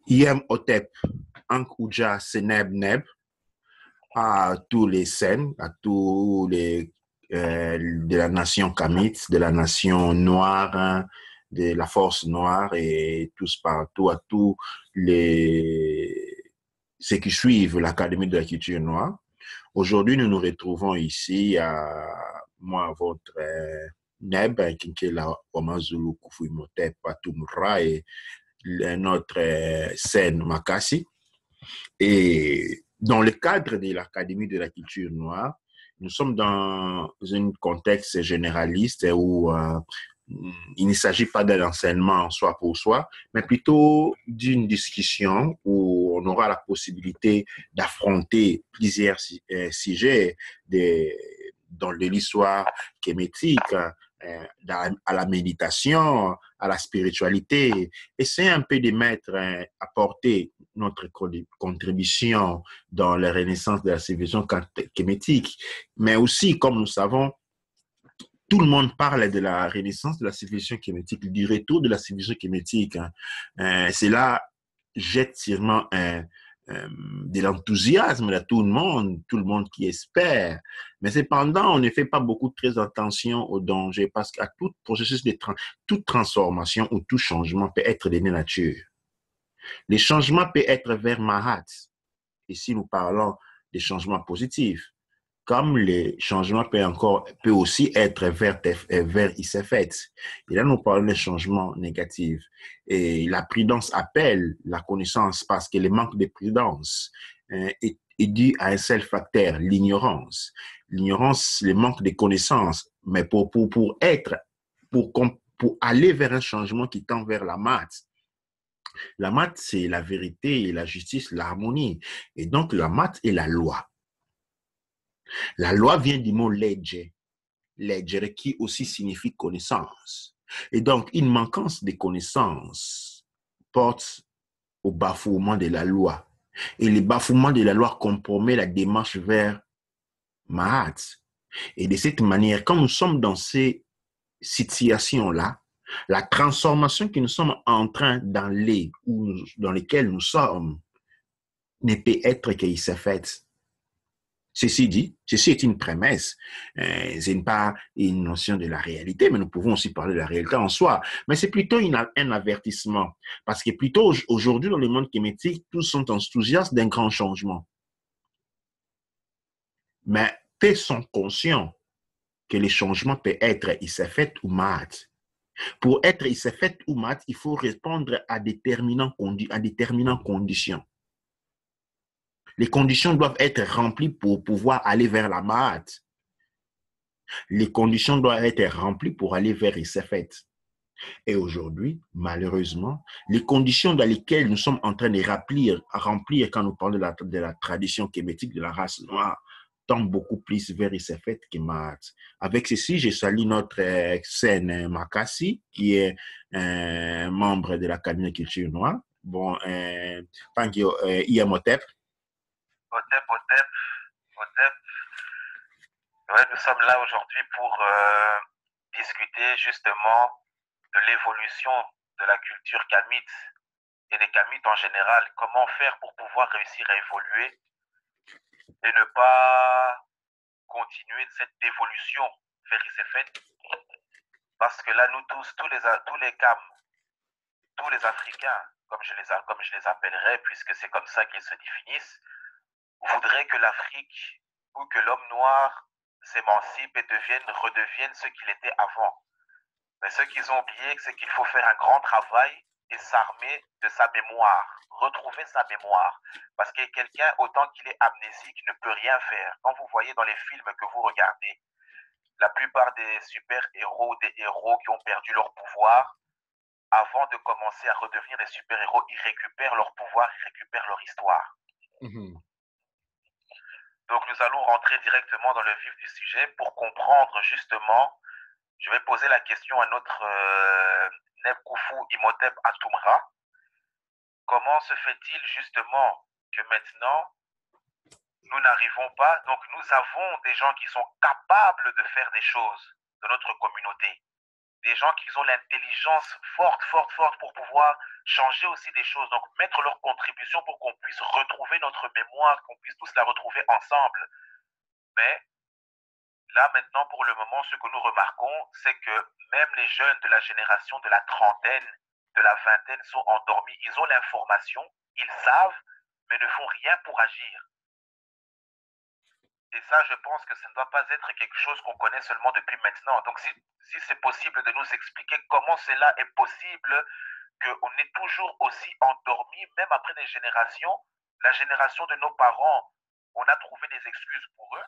Imhotep, Ankh-Uja, Seneb, Neb, à tous les Sènes, à tous les de la nation Kamite, de la nation noire, hein, de la force noire et tous partout, à tous les ceux qui suivent l'Académie de la culture noire. Aujourd'hui, nous nous retrouvons ici à moi, votre Neb, Kinkela Wamazulu Kufuimote Patumra et notre scène Makassi. Et dans le cadre de l'Académie de la culture noire, nous sommes dans un contexte généraliste où il ne s'agit pas d'un enseignement soi pour soi, mais plutôt d'une discussion où on aura la possibilité d'affronter plusieurs sujets de, dans l'histoire kémétique, à la méditation, à la spiritualité. Essayer un peu de mettre, apporter notre contribution dans la renaissance de la civilisation kémétique. Mais aussi, comme nous savons, tout le monde parle de la renaissance de la civilisation kémétique, du retour de la civilisation kémétique. Hein. Cela jette sûrement de l'enthousiasme à tout le monde qui espère. Mais cependant, on ne fait pas beaucoup très attention au danger parce qu'à tout processus toute transformation ou tout changement peut être de nature. Les changements peuvent être vers Mahat. Et si nous parlons des changements positifs, comme les changements peut aussi être vers Isefet. Et là, nous parlons des changements négatifs. Et la prudence appelle la connaissance parce que le manque de prudence est dû à un seul facteur, l'ignorance. L'ignorance, le manque de connaissances. Mais pour aller vers un changement qui tend vers la maths, c'est la vérité, la justice, l'harmonie. Et donc, la maths est la loi. La loi vient du mot legge, legge qui aussi signifie connaissance. Et donc, une manquance de connaissance porte au bafouement de la loi. Et le bafouement de la loi compromet la démarche vers Mahat. Et de cette manière, quand nous sommes dans ces situations-là, la transformation que nous sommes en train d'aller ou dans lesquelles nous sommes ne peut être qu'il s'est faite. Ceci dit, ceci est une prémisse. Ce n'est pas une notion de la réalité, mais nous pouvons aussi parler de la réalité en soi. Mais c'est plutôt un avertissement. Parce que plutôt aujourd'hui, dans le monde kémétique, tous sont enthousiastes d'un grand changement. Mais peu sont conscients que les changements peuvent être Isefet ou Mahat. Pour être Isefet ou Mahat, il faut répondre à déterminantes conditions. Les conditions doivent être remplies pour pouvoir aller vers la Mahat. Les conditions doivent être remplies pour aller vers Isefet. Et aujourd'hui, malheureusement, les conditions dans lesquelles nous sommes en train de remplir quand nous parlons de la tradition kémétique de la race noire, tendent beaucoup plus vers Isefet que Mahat. Avec ceci, je salue notre scène Makassi, qui est membre de l'Académie de culture noire. Bon, thank you, Iamotep. Otep, Otep, Otep. Ouais, nous sommes là aujourd'hui pour discuter justement de l'évolution de la culture kamite et des kamites en général. Comment faire pour pouvoir réussir à évoluer et ne pas continuer cette évolution vers Isefet. Parce que là, nous tous, tous les Kams, tous les Africains, comme je les appellerai, puisque c'est comme ça qu'ils se définissent, voudraient que l'Afrique ou que l'homme noir s'émancipe et redevienne ce qu'il était avant. Mais ce qu'ils ont oublié, c'est qu'il faut faire un grand travail et s'armer de sa mémoire, retrouver sa mémoire. Parce que quelqu'un, autant qu'il est amnésique, ne peut rien faire. Quand vous voyez dans les films que vous regardez, la plupart des super-héros, des héros qui ont perdu leur pouvoir, avant de commencer à redevenir des super-héros, ils récupèrent leur pouvoir, ils récupèrent leur histoire. Donc nous allons rentrer directement dans le vif du sujet pour comprendre justement. Je vais poser la question à notre Neb Kufu Imhotep Atumra. Comment se fait-il justement que maintenant, nous n'arrivons pas, donc nous avons des gens qui sont capables de faire des choses de notre communauté. des gens qui ont l'intelligence forte, forte, forte pour pouvoir changer aussi des choses. Donc, mettre leur contribution pour qu'on puisse retrouver notre mémoire, qu'on puisse tous la retrouver ensemble. Mais là, maintenant, pour le moment, ce que nous remarquons, c'est que même les jeunes de la génération de la trentaine, de la vingtaine sont endormis. Ils ont l'information, ils savent, mais ne font rien pour agir. Et ça, je pense que ça ne doit pas être quelque chose qu'on connaît seulement depuis maintenant. Donc, si c'est possible de nous expliquer comment cela est possible, qu'on est toujours aussi endormi, même après des générations, la génération de nos parents, on a trouvé des excuses pour eux,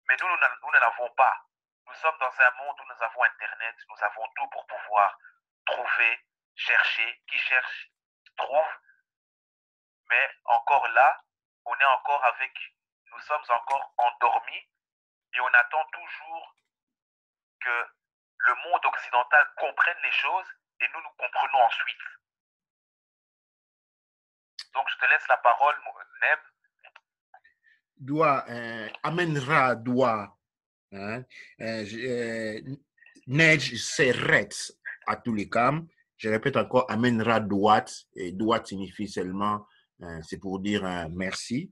mais nous ne l'avons pas. Nous sommes dans un monde où nous avons Internet, nous avons tout pour pouvoir trouver, chercher, qui cherche, trouve, mais encore là, on est encore avec, nous sommes encore endormis et on attend toujours que le monde occidental comprenne les choses et nous comprenons ensuite. Donc, je te laisse la parole, Neb. Amènera doit, hein, neige s'arrête à tous les cas. Je répète encore, amènera doit, et doit signifie seulement, c'est pour dire merci.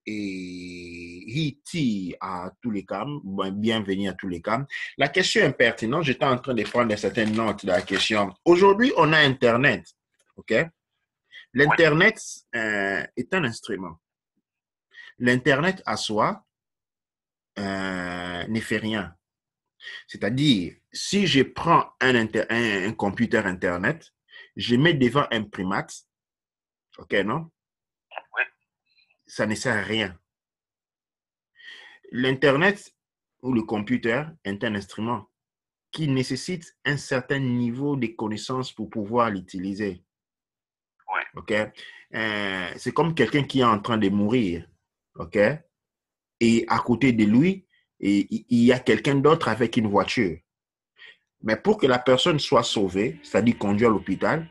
Et Hiti à tous les cas, bienvenue à tous les cas. La question est pertinente, j'étais en train de prendre certaines notes de la question. Aujourd'hui, on a Internet, ok? L'Internet est un instrument. L'Internet à soi ne fait rien. C'est-à-dire, si je prends un computer Internet, je mets devant un primate, ok, non? Oui. Ça ne sert à rien. L'Internet ou le computer est un instrument qui nécessite un certain niveau de connaissance pour pouvoir l'utiliser. Oui. Ok? C'est comme quelqu'un qui est en train de mourir. Ok? Et à côté de lui, il y a quelqu'un d'autre avec une voiture. Mais pour que la personne soit sauvée, c'est-à-dire conduite à l'hôpital,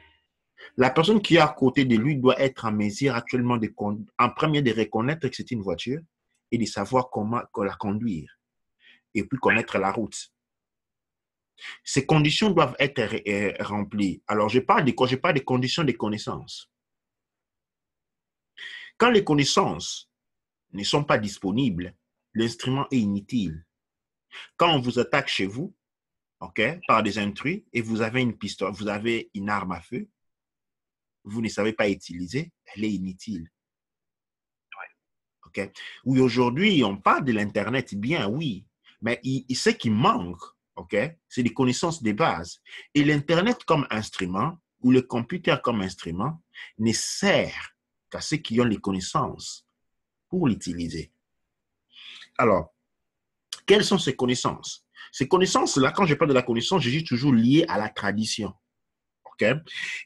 la personne qui est à côté de lui doit être en mesure actuellement en premier de reconnaître que c'est une voiture et de savoir comment la conduire et puis connaître la route. Ces conditions doivent être remplies. Alors, je parle de quoi? Je parle des conditions de connaissance. Quand les connaissances ne sont pas disponibles, l'instrument est inutile. Quand on vous attaque chez vous, ok, par des intrus, et vous avez une pistolet, vous avez une arme à feu, vous ne savez pas utiliser, elle est inutile. Okay? Oui, aujourd'hui, on parle de l'Internet, bien, oui, mais ce qui manque, okay, c'est des connaissances de base. Et l'Internet comme instrument, ou le computer comme instrument, ne sert qu'à ceux qui ont les connaissances pour l'utiliser. Alors, quelles sont ces connaissances? Ces connaissances-là, quand je parle de la connaissance, je suis toujours lié à la tradition. Okay?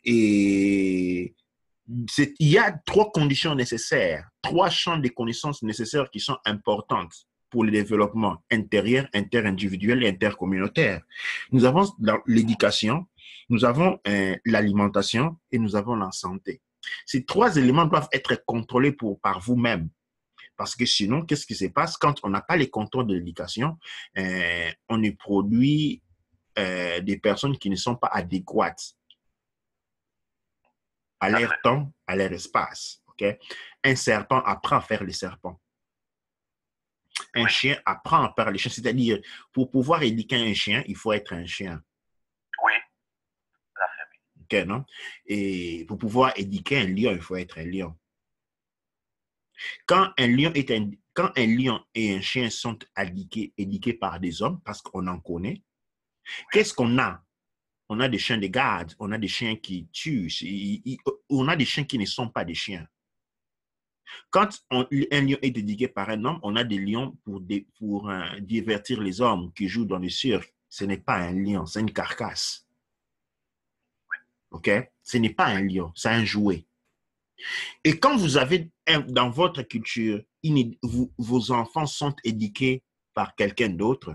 Et il y a 3 conditions nécessaires, 3 champs de connaissances nécessaires qui sont importantes pour le développement intérieur, interindividuel et intercommunautaire. Nous avons l'éducation, nous avons l'alimentation et nous avons la santé. Ces 3 éléments doivent être contrôlés par vous-même. Parce que sinon, qu'est-ce qui se passe quand on n'a pas les contrôles de l'éducation? On ne produit des personnes qui ne sont pas adéquates à leur temps, à leur espace. Okay? Un serpent apprend à faire les serpents. Un chien apprend à faire les chiens. C'est-à-dire, pour pouvoir éduquer un chien, il faut être un chien. Oui. Okay, non? Et pour pouvoir éduquer un lion, il faut être un lion. Quand un lion et un chien sont éduqués par des hommes, parce qu'on en connaît, qu'est-ce qu'on a? On a des chiens de garde, on a des chiens qui tuent, on a des chiens qui ne sont pas des chiens. Quand un lion est éduqué par un homme, on a des lions pour divertir les hommes qui jouent dans le cirque. Ce n'est pas un lion, c'est une carcasse. OK? Ce n'est pas un lion, c'est un jouet. Et quand vous avez, dans votre culture, vos enfants sont éduqués par quelqu'un d'autre,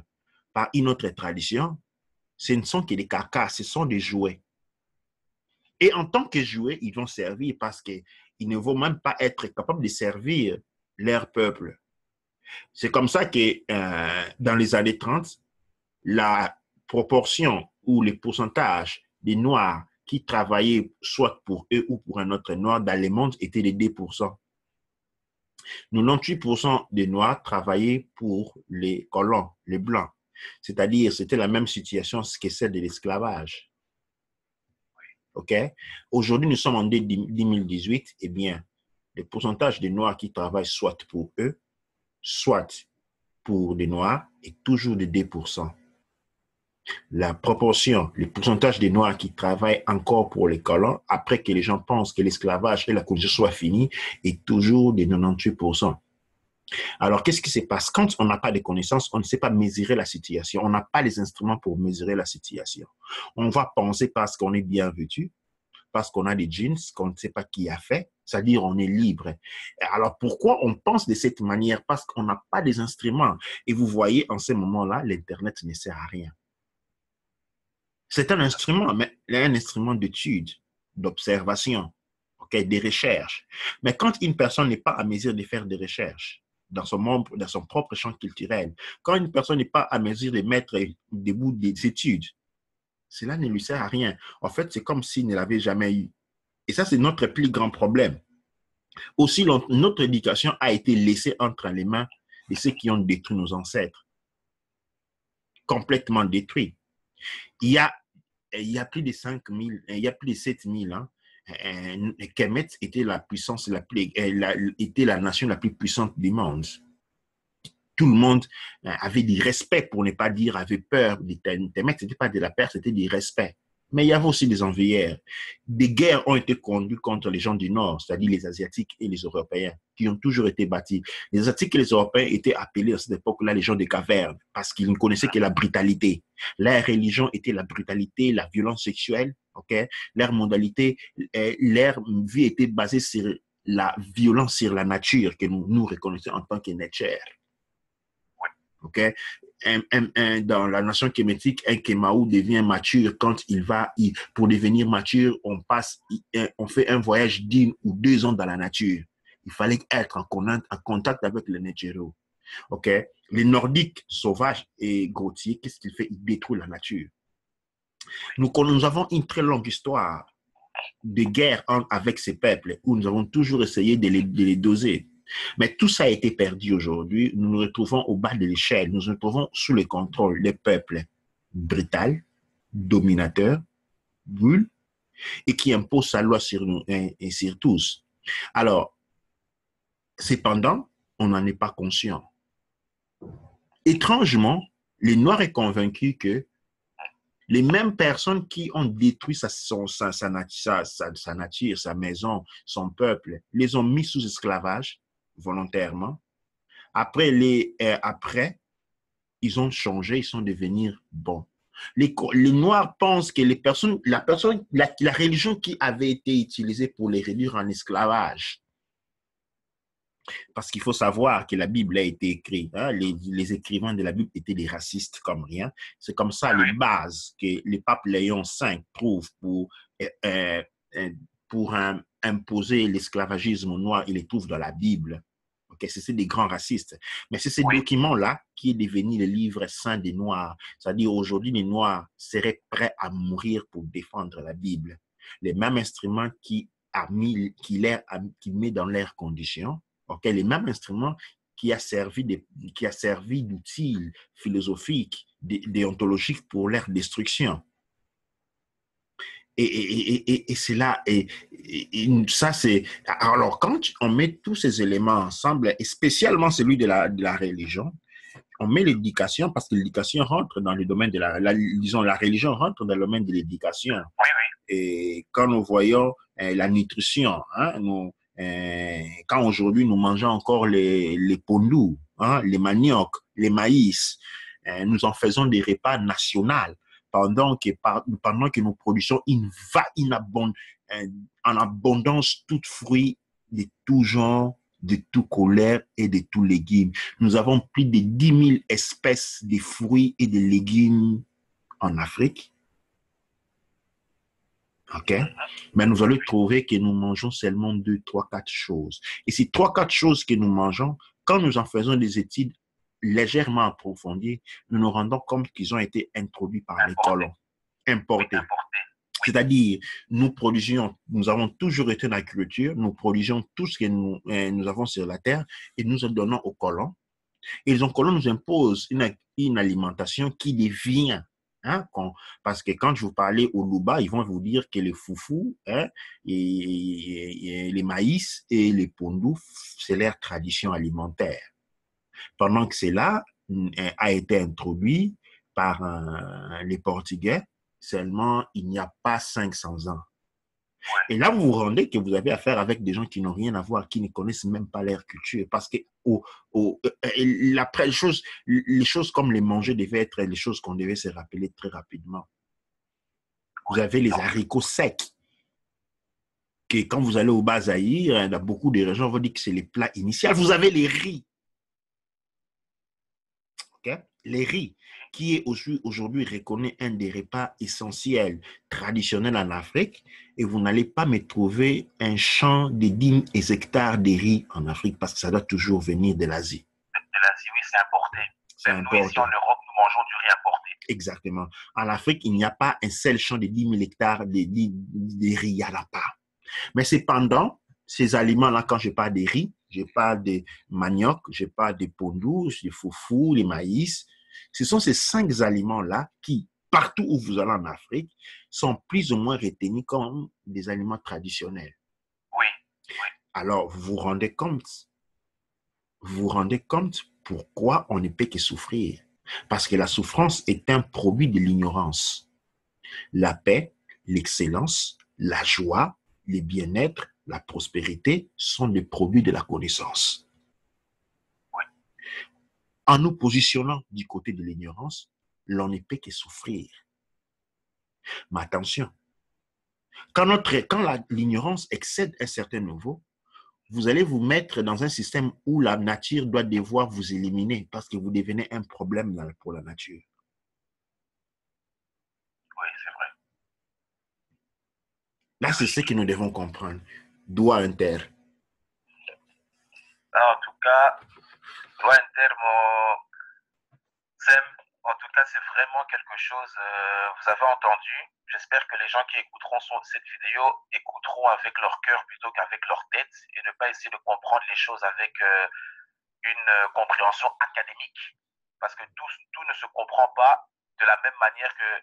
par une autre tradition, ce ne sont que des carcasses, ce sont des jouets. Et en tant que jouets, ils vont servir parce qu'ils ne vont même pas être capables de servir leur peuple. C'est comme ça que dans les années 30, la proportion ou les pourcentages des Noirs qui travaillaient soit pour eux ou pour un autre Noir dans le monde était de 2%. 98% des Noirs travaillaient pour les colons, les Blancs. C'est-à-dire, c'était la même situation que celle de l'esclavage. OK? Aujourd'hui, nous sommes en 2018. Eh bien, le pourcentage des Noirs qui travaillent soit pour eux, soit pour des Noirs est toujours de 2%. La proportion, le pourcentage des Noirs qui travaillent encore pour les colons, après que les gens pensent que l'esclavage et la colonisation soient finis, est toujours de 98%. Alors, qu'est-ce qui se passe? Quand on n'a pas de connaissances, on ne sait pas mesurer la situation. On n'a pas les instruments pour mesurer la situation. On va penser parce qu'on est bien vêtu, parce qu'on a des jeans qu'on ne sait pas qui a fait, c'est-à-dire on est libre. Alors, pourquoi on pense de cette manière? Parce qu'on n'a pas des instruments. Et vous voyez, en ce moment-là, l'Internet ne sert à rien. C'est un instrument, mais un instrument d'étude, d'observation, okay, des recherches. Mais quand une personne n'est pas à mesure de faire des recherches dans son propre champ culturel, quand une personne n'est pas à mesure de mettre debout des études, cela ne lui sert à rien. En fait, c'est comme s'il ne l'avait jamais eu. Et ça, c'est notre plus grand problème. Aussi, notre éducation a été laissée entre les mains de ceux qui ont détruit nos ancêtres. Complètement détruits. Il y a plus de 5000, il y a plus de 7000 ans, Kemet était était la nation la plus puissante du monde. Tout le monde avait du respect, pour ne pas dire avait peur de Kemet. Ce n'était pas de la peur, c'était du respect. Mais il y avait aussi des envières. Des guerres ont été conduites contre les gens du Nord, c'est-à-dire les Asiatiques et les Européens, qui ont toujours été battus. Les Asiatiques et les Européens étaient appelés à cette époque-là les gens des cavernes, parce qu'ils ne connaissaient que la brutalité. Leur religion était la brutalité, la violence sexuelle, okay? Leur modalité, leur vie était basée sur la violence sur la nature que nous reconnaissons en tant que nature. Okay? Dans la nation kémétique, un Kémaou devient mature quand pour devenir mature, on fait un voyage d'1 ou 2 ans dans la nature. Il fallait être en contact avec le nature. Okay? Les Nordiques sauvages et grossiers, qu'est-ce qu'il fait? Il détruit la nature. Nous avons une très longue histoire de guerre avec ces peuples où nous avons toujours essayé de les doser. Mais tout ça a été perdu aujourd'hui. Nous nous retrouvons au bas de l'échelle. Nous nous retrouvons sous le contrôle des peuples brutaux, dominateurs, bulles, et qui imposent sa loi sur nous et sur tous. Alors, cependant, on n'en est pas conscient. Étrangement, les Noirs sont convaincus que les mêmes personnes qui ont détruit sa nature, sa maison, son peuple, les ont mis sous esclavage volontairement. Après, ils ont changé, ils sont devenus bons. Les Noirs pensent que la religion qui avait été utilisée pour les réduire en esclavage, parce qu'il faut savoir que la Bible a été écrite, hein, les écrivains de la Bible étaient des racistes comme rien. C'est comme ça les bases que le pape Léon V trouve pour imposer l'esclavagisme aux Noirs, il les trouve dans la Bible. Okay, c'est des grands racistes. Mais c'est ces documents-là qui est devenu le livre saint des Noirs. C'est-à-dire aujourd'hui, les Noirs seraient prêts à mourir pour défendre la Bible. Les mêmes instruments qui met dans leurs conditions, okay, les mêmes instruments qui a servi d'outils philosophiques, déontologiques pour leur destruction. Et c'est là, et ça c'est... Alors, quand on met tous ces éléments ensemble, et spécialement celui de la religion, on met l'éducation, parce que l'éducation rentre dans le domaine de la religion rentre dans le domaine de l'éducation. Et quand nous voyons la nutrition, hein, quand aujourd'hui nous mangeons encore les pondous, hein, les maniocs, les maïs, nous en faisons des repas nationaux. Pendant que nous produisons en abondance toutes fruits de tout genre, de tout couleur et de tous légumes. Nous avons plus de 10 000 espèces de fruits et de légumes en Afrique. OK? Mais nous allons trouver que nous mangeons seulement 2, 3, 4 choses. Et ces 3, 4 choses que nous mangeons, quand nous en faisons des études, légèrement approfondie, nous nous rendons compte qu'ils ont été introduits par les colons, importés. C'est-à-dire, nous avons toujours été dans la culture, nous produisions tout ce que nous avons sur la terre et nous le donnons aux colons. Et les colons nous imposent une alimentation qui devient, hein, parce que quand je vous parlais au Luba, ils vont vous dire que les foufous, hein, et les maïs et les pondous, c'est leur tradition alimentaire. Pendant que cela a été introduit par les Portugais, seulement il n'y a pas 500 ans. Et là, vous vous rendez que vous avez affaire avec des gens qui n'ont rien à voir, qui ne connaissent même pas leur culture. Parce que les choses comme les manger devaient être les choses qu'on devait se rappeler très rapidement. Vous avez les haricots secs, que quand vous allez au Bas-Zaïre, dans beaucoup de régions, on va dire que c'est les plats initiaux. Vous avez les riz. Okay? Les riz, qui est aujourd'hui reconnu un des repas essentiels, traditionnels en Afrique, et vous n'allez pas me trouver un champ de 10 hectares de riz en Afrique, parce que ça doit toujours venir de l'Asie. De l'Asie, oui, c'est importé. Même nous, ici en Europe, nous mangeons du riz importé. Exactement. En Afrique, il n'y a pas un seul champ de 10 000 hectares de riz, il n'y en a pas. Mais cependant, ces aliments-là, quand je parle des riz, je parle de manioc, je parle de pondou, de foufou, les maïs. Ce sont ces 5 aliments-là qui, partout où vous allez en Afrique, sont plus ou moins retenus comme des aliments traditionnels. Oui. Alors, vous vous rendez compte pourquoi on ne peut que souffrir. Parce que la souffrance est un produit de l'ignorance. La paix, l'excellence, la joie, le bien-être, la prospérité sont des produits de la connaissance. Oui. En nous positionnant du côté de l'ignorance, l'on ne peut que souffrir. Mais attention, quand l'ignorance excède un certain niveau, vous allez vous mettre dans un système où la nature doit devoir vous éliminer parce que vous devenez un problème pour la nature. Oui, c'est vrai. Là, c'est ce que nous devons comprendre. Droit inter. En tout cas, droit inter, en tout cas, c'est vraiment quelque chose, vous avez entendu. J'espère que les gens qui écouteront cette vidéo écouteront avec leur cœur plutôt qu'avec leur tête et ne pas essayer de comprendre les choses avec une compréhension académique. Parce que tout ne se comprend pas de la même manière que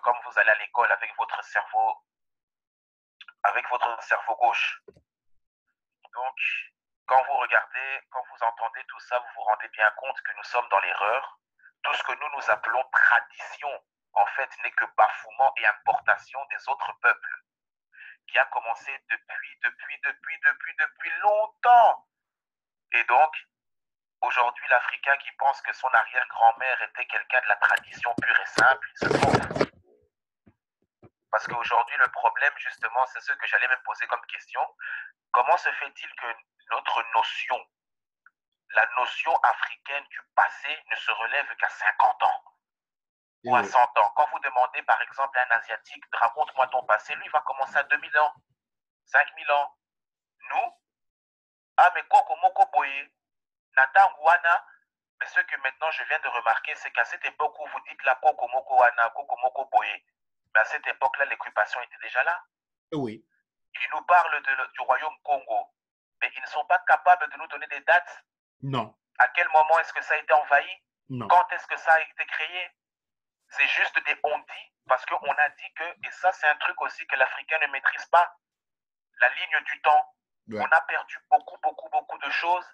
comme vous allez à l'école avec votre cerveau gauche. Donc, quand vous regardez, quand vous entendez tout ça, vous vous rendez bien compte que nous sommes dans l'erreur. Tout ce que nous appelons tradition, en fait, n'est que bafouement et importation des autres peuples, qui a commencé depuis longtemps. Et donc, aujourd'hui, l'Africain qui pense que son arrière-grand-mère était quelqu'un de la tradition pure et simple, il se trompe. Parce qu'aujourd'hui, le problème, justement, c'est ce que j'allais me poser comme question. Comment se fait-il que notre notion, la notion africaine du passé, ne se relève qu'à 50 ans ou à 100 ans? Quand vous demandez, par exemple, à un Asiatique, raconte-moi ton passé, lui va commencer à 2000 ans, 5000 ans. Nous, mais Koko Moko Boye, Natangwana, mais ce que maintenant je viens de remarquer, c'est qu'à cette époque où vous dites la Koko Moko Wana, Koko Moko Boye, mais à cette époque-là, l'occupation était déjà là. Oui. Ils nous parlent du royaume Congo, mais ils ne sont pas capables de nous donner des dates. Non. À quel moment est-ce que ça a été envahi? Non. Quand est-ce que ça a été créé? C'est juste des on-dit, parce qu'on a dit que, et ça c'est un truc aussi que l'Africain ne maîtrise pas, la ligne du temps. Ouais. On a perdu beaucoup de choses,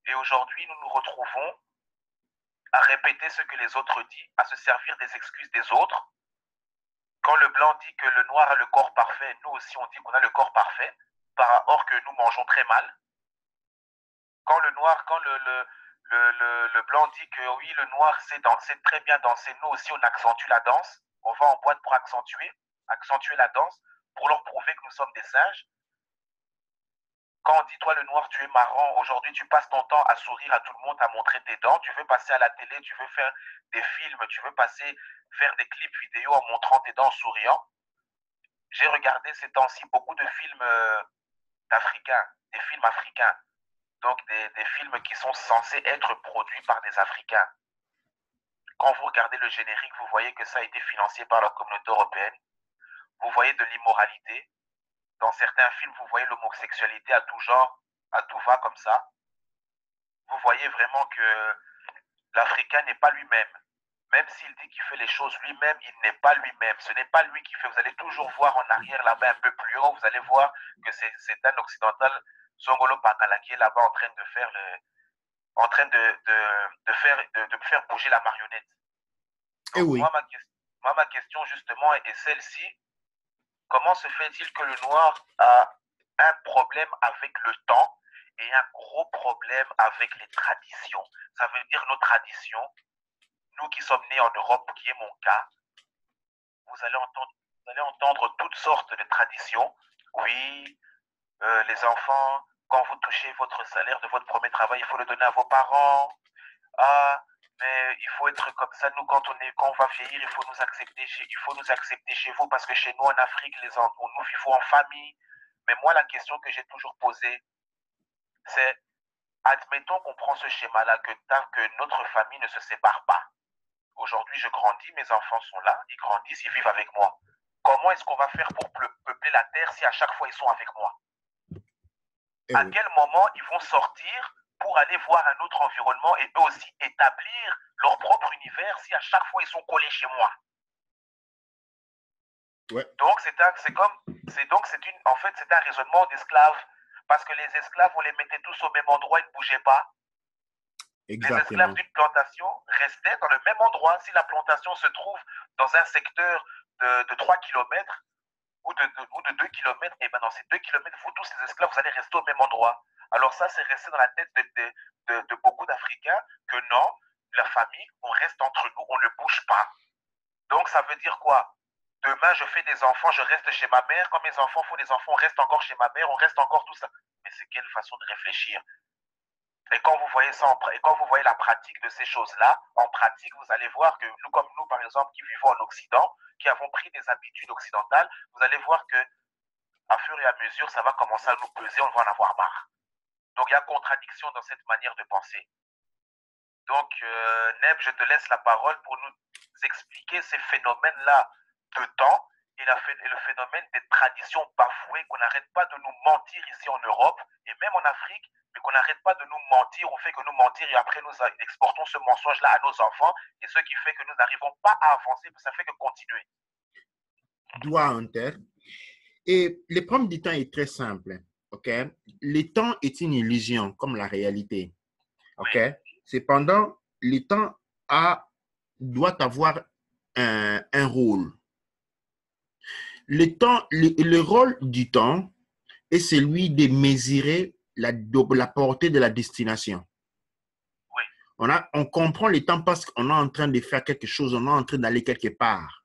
et aujourd'hui nous nous retrouvons à répéter ce que les autres disent, à se servir des excuses des autres. Quand le blanc dit que le noir a le corps parfait, nous aussi on dit qu'on a le corps parfait, par rapport que nous mangeons très mal. Quand le blanc dit que oui, le noir sait très bien danser, nous aussi on accentue la danse. On va en boîte pour accentuer la danse, pour leur prouver que nous sommes des singes. Quand on dit toi le noir tu es marrant, aujourd'hui tu passes ton temps à sourire à tout le monde, à montrer tes dents, tu veux passer à la télé, tu veux faire des films, tu veux faire des clips vidéo en montrant tes dents en souriant. J'ai regardé ces temps-ci beaucoup de films africains, des films africains. Donc des films qui sont censés être produits par des Africains. Quand vous regardez le générique, vous voyez que ça a été financé par la communauté européenne. Vous voyez de l'immoralité. Dans certains films, vous voyez l'homosexualité à tout genre, à tout va comme ça. Vous voyez vraiment que l'Africain n'est pas lui-même. Même s'il dit qu'il fait les choses lui-même, il n'est pas lui-même. Ce n'est pas lui qui fait. Vous allez toujours voir en arrière, là-bas, un peu plus haut, vous allez voir que c'est un occidental, Songolo Pakala, qui est là-bas en train de faire faire bouger la marionnette. Et Donc, oui. ma question justement est celle-ci. Comment se fait-il que le noir a un problème avec le temps et un gros problème avec les traditions? Ça veut dire nos traditions, nous qui sommes nés en Europe, qui est mon cas, vous allez entendre toutes sortes de traditions. Oui, les enfants, quand vous touchez votre salaire de votre premier travail, il faut le donner à vos parents. Ah, mais il faut être comme ça. Nous, quand on va vieillir, il faut nous accepter chez vous parce que chez nous, en Afrique, nous vivons en famille. Mais moi, la question que j'ai toujours posée, c'est, admettons qu'on prend ce schéma-là, que notre famille ne se sépare pas. Aujourd'hui, je grandis, mes enfants sont là, ils grandissent, ils vivent avec moi. Comment est-ce qu'on va faire pour peupler la terre si à chaque fois ils sont avec moi? À quel moment ils vont sortir pour aller voir un autre environnement et eux aussi établir leur propre univers si à chaque fois ils sont collés chez moi? Ouais. Donc c'est un raisonnement d'esclaves parce que les esclaves on les mettait tous au même endroit, ils ne bougeaient pas. Exactement. Les esclaves d'une plantation restaient dans le même endroit. Si la plantation se trouve dans un secteur de 3 km ou de 2 km, et bien dans ces 2 km, vous tous les esclaves, vous allez rester au même endroit. Alors ça, c'est resté dans la tête de beaucoup d'Africains que non, la famille, on reste entre nous, on ne bouge pas. Donc ça veut dire quoi? Demain, je fais des enfants, je reste chez ma mère. Quand mes enfants font des enfants, on reste encore chez ma mère, on reste encore tout ça. Mais c'est quelle façon de réfléchir? Et quand vous voyez ça, et quand vous voyez la pratique de ces choses-là, en pratique, vous allez voir que nous, comme nous, par exemple, qui vivons en Occident, qui avons pris des habitudes occidentales, vous allez voir que, à fur et à mesure, ça va commencer à nous peser, on va en avoir marre. Donc, il y a contradiction dans cette manière de penser. Donc, Neb, je te laisse la parole pour nous expliquer ces phénomènes-là de temps et le phénomène des traditions bafouées, qu'on n'arrête pas de nous mentir ici en Europe et même en Afrique, mais qu'on n'arrête pas de nous mentir, on fait que nous mentir et après nous exportons ce mensonge-là à nos enfants et ce qui fait que nous n'arrivons pas à avancer, ça fait que continuer. Doigt en terre. Et le problème du temps est très simple. OK? Le temps est une illusion comme la réalité. OK? Oui. Cependant, le temps doit avoir un rôle. Le rôle du temps est celui de mesurer la portée de la destination. Oui. On comprend le temps parce qu'on est en train de faire quelque chose, on est en train d'aller quelque part.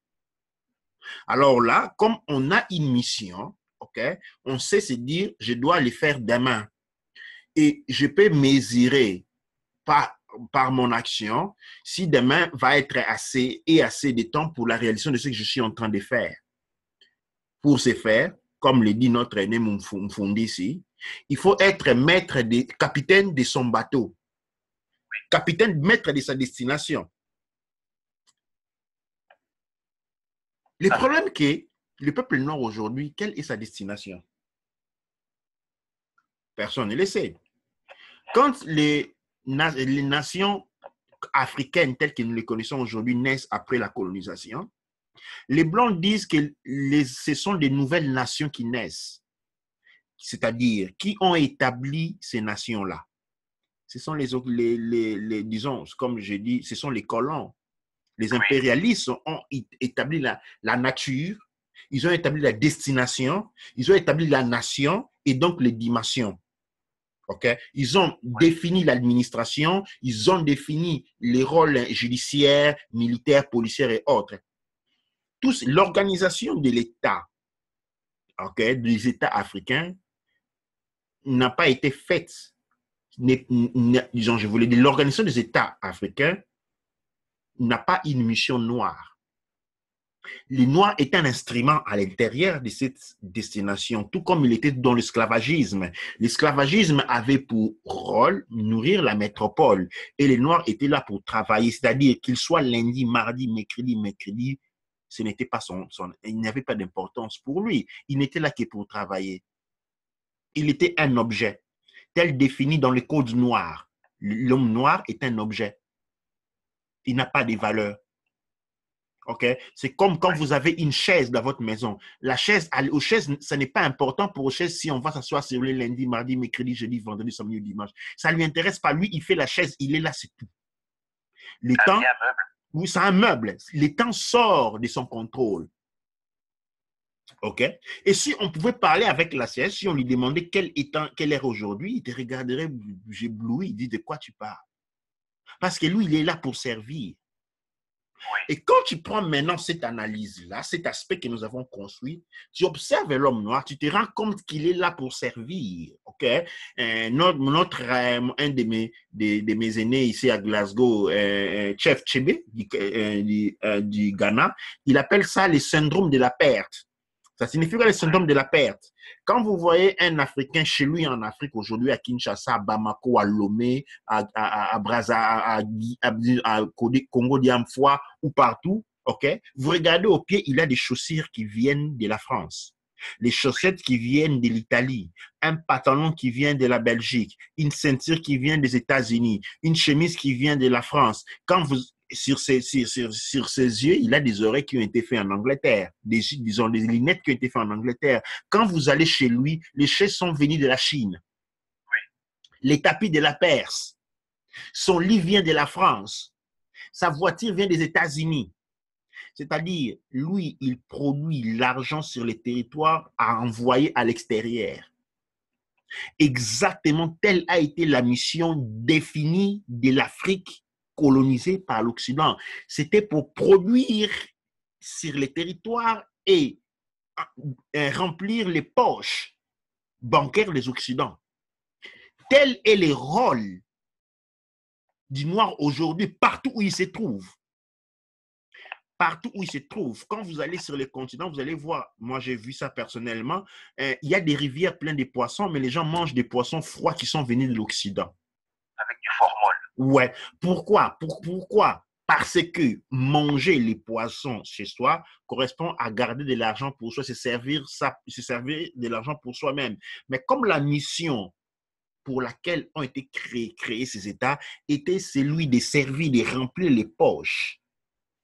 Alors là, comme on a une mission, okay, on sait se dire, je dois le faire demain. Et je peux mesurer par mon action si demain va être assez de temps pour la réalisation de ce que je suis en train de faire. Pour ce faire, comme le dit notre aîné Mfundi ici, il faut être capitaine de son bateau. Capitaine, maître de sa destination. Le problème que le peuple noir aujourd'hui, quelle est sa destination? Personne ne le sait. Quand les nations africaines telles que nous les connaissons aujourd'hui naissent après la colonisation, les Blancs disent que ce sont des nouvelles nations qui naissent, c'est-à-dire qui ont établi ces nations-là. Ce sont disons, comme je dis, ce sont les colons. Les impérialistes ont établi la nature, ils ont établi la destination, ils ont établi la nation et donc les dimensions. Okay? Ils ont défini l'administration, ils ont défini les rôles judiciaires, militaires, policiers et autres. L'organisation de l'État, okay, des États africains, n'a pas été faite. Disons, je voulais dire, l'organisation des États africains n'a pas une mission noire. Les Noirs étaient un instrument à l'intérieur de cette destination, tout comme il était dans l'esclavagisme. L'esclavagisme avait pour rôle nourrir la métropole et les Noirs étaient là pour travailler, c'est-à-dire qu'ils soient lundi, mardi, mercredi, ce n'était pas il n'y avait pas d'importance pour lui. Il n'était là que pour travailler. Il était un objet, tel défini dans le code noir. L'homme noir est un objet. Il n'a pas de valeur. Okay? C'est comme quand vous avez une chaise dans votre maison. La chaise, aux chaises, ce n'est pas important pour aux chaises si on va s'asseoir sur le lundi, mardi, mercredi, jeudi, vendredi, samedi, dimanche. Ça ne lui intéresse pas. Lui, il fait la chaise, il est là, c'est tout. Les temps, oui, c'est un meuble. Les temps sortent de son contrôle. OK? Et si on pouvait parler avec la chaise, si on lui demandait quelle heure aujourd'hui, il te regarderait ébloui, il dit de quoi tu parles. Parce que lui, il est là pour servir. Et quand tu prends maintenant cette analyse-là, cet aspect que nous avons construit, tu observes l'homme noir, tu te rends compte qu'il est là pour servir. Okay? Un de mes aînés ici à Glasgow, Chef Chebe du Ghana, il appelle ça le syndrome de la perte. Ça signifie le syndrome de la perte. Quand vous voyez un Africain chez lui en Afrique aujourd'hui, à Kinshasa, à Bamako, à Lomé, à Brazza, à Congo d'Iamfoua ou partout, okay, vous regardez au pied, il a des chaussures qui viennent de la France, les chaussettes qui viennent de l'Italie, un pantalon qui vient de la Belgique, une ceinture qui vient des États-Unis, une chemise qui vient de la France. Quand vous sur ses yeux, il a des oreilles qui ont été faites en Angleterre, des lunettes qui ont été faites en Angleterre. Quand vous allez chez lui, les chaises sont venues de la Chine. Oui. Les tapis de la Perse. Son lit vient de la France. Sa voiture vient des États-Unis. C'est-à-dire, lui, il produit l'argent sur les territoires à envoyer à l'extérieur. Exactement telle a été la mission définie de l'Afrique colonisée par l'Occident. C'était pour produire sur les territoires et remplir les poches bancaires des Occidents. Tel est le rôle du noir aujourd'hui partout où il se trouve. Partout où il se trouve, quand vous allez sur les continents, vous allez voir, moi j'ai vu ça personnellement, il y a des rivières pleines de poissons, mais les gens mangent des poissons froids qui sont venus de l'Occident. Avec du formol. Ouais. Pourquoi? Pourquoi? Parce que manger les poissons chez soi correspond à garder de l'argent pour soi, se servir de l'argent pour soi-même. Mais comme la mission pour laquelle ont été créés ces États était celui de servir, de remplir les poches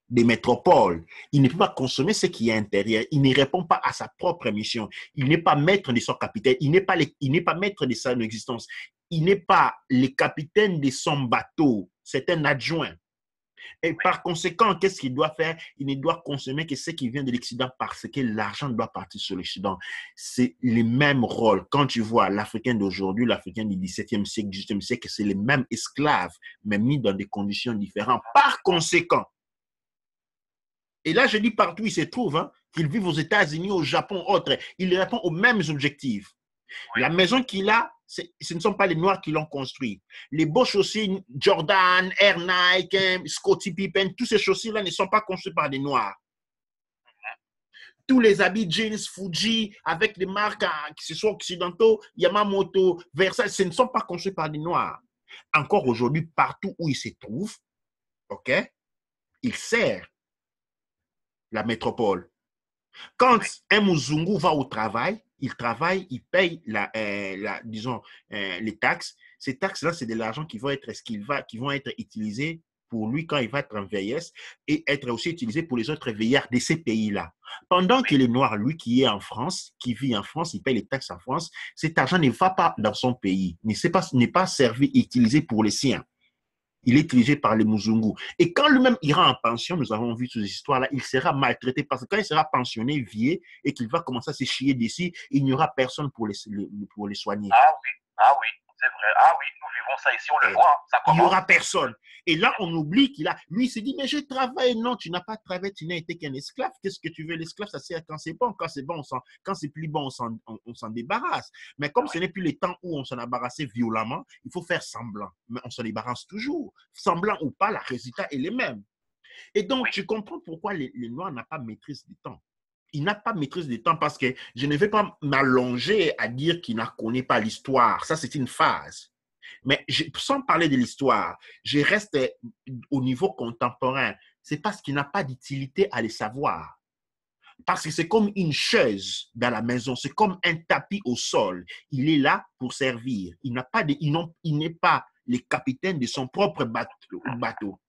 des métropoles, il ne peut pas consommer ce qui est intérieur. Il ne répond pas à sa propre mission. Il n'est pas maître de son capitaine. Il n'est pas maître de son existence. Il n'est pas le capitaine de son bateau. C'est un adjoint. Et par conséquent, qu'est-ce qu'il doit faire? Il ne doit consommer que ce qui vient de l'Occident parce que l'argent doit partir sur l'Occident. C'est le même rôle. Quand tu vois l'Africain d'aujourd'hui, l'Africain du XVIIe siècle, XVIIIe siècle, c'est les mêmes esclaves, mais mis dans des conditions différentes. Par conséquent, et là, je dis partout où il se trouve, hein, qu'il vive aux États-Unis, au Japon, autres, il répond aux mêmes objectifs. Oui. La maison qu'il a, ce ne sont pas les Noirs qui l'ont construit. Les beaux chaussures Jordan, Air Nike, Scottie Pippen, tous ces chaussures-là ne sont pas construits par des Noirs. Tous les habits jeans, Fuji, avec des marques qui se soient occidentaux, Yamamoto, Versailles, ce ne sont pas construits par des Noirs. Encore aujourd'hui, partout où il se trouve, ok, il sert la métropole. Quand un Muzungu va au travail, il travaille, il paye les taxes. Ces taxes-là, c'est de l'argent qui vont être utilisés pour lui quand il va être en vieillesse et être aussi utilisé pour les autres vieillards de ces pays-là. Pendant que les Noirs, lui qui est en France, qui vit en France, il paye les taxes en France, cet argent ne va pas dans son pays, n'est pas servi, utilisé pour les siens. Il est dirigé par les Muzungu. Et quand lui-même ira en pension, nous avons vu ces histoires-là, il sera maltraité parce que quand il sera pensionné, vieux, et qu'il va commencer à se chier d'ici, il n'y aura personne pour les soigner. Ah oui, c'est vrai. Ah oui, nous vivons ça ici, on le voit. Ça commence. Il n'y aura personne. Et là, on oublie qu'il a... Lui, il s'est dit, mais je travaille. Non, tu n'as pas travaillé, tu n'as été qu'un esclave. Qu'est-ce que tu veux? L'esclave, ça sert quand c'est bon. Quand c'est bon, quand c'est plus bon, on s'en débarrasse. Mais comme ce n'est plus le temps où on s'en débarrassait violemment, il faut faire semblant. Mais on s'en débarrasse toujours. Semblant ou pas, le résultat est le même. Et donc, Oui. tu comprends pourquoi les Noirs n'ont pas maîtrise du temps. Il n'a pas maîtrise du temps parce que je ne vais pas m'allonger à dire qu'il ne connaît pas l'histoire. Ça, c'est une phase. Mais sans parler de l'histoire, je reste au niveau contemporain. C'est parce qu'il n'a pas d'utilité à les savoir. Parce que c'est comme une chaise dans la maison, c'est comme un tapis au sol. Il est là pour servir. Il n'est pas le capitaine de son propre bateau.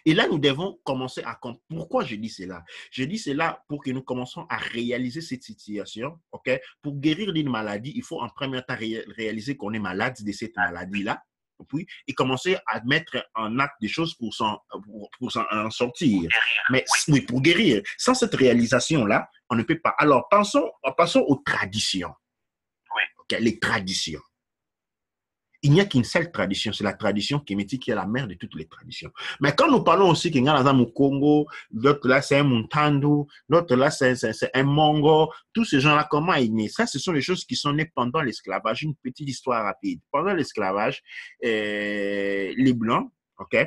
Et là, nous devons commencer à comprendre. Pourquoi je dis cela? Je dis cela pour que nous commençons à réaliser cette situation. Ok? Pour guérir d'une maladie, il faut en premier temps réaliser qu'on est malade de cette maladie-là. Puis, et commencer à mettre en acte des choses pour s'en sortir. Mais oui, pour guérir. Sans cette réalisation-là, on ne peut pas. Alors, passons aux traditions. Oui. Okay? Les traditions. Il n'y a qu'une seule tradition, c'est la tradition kémétique qui est la mère de toutes les traditions. Mais quand nous parlons aussi qu'il y a dans le Congo, d'autres là c'est un Muntandu, d'autres là c'est un Mongo, tous ces gens-là, comment ils naissent? Ça, ce sont les choses qui sont nées pendant l'esclavage. Une petite histoire rapide. Pendant l'esclavage, les Blancs, ok,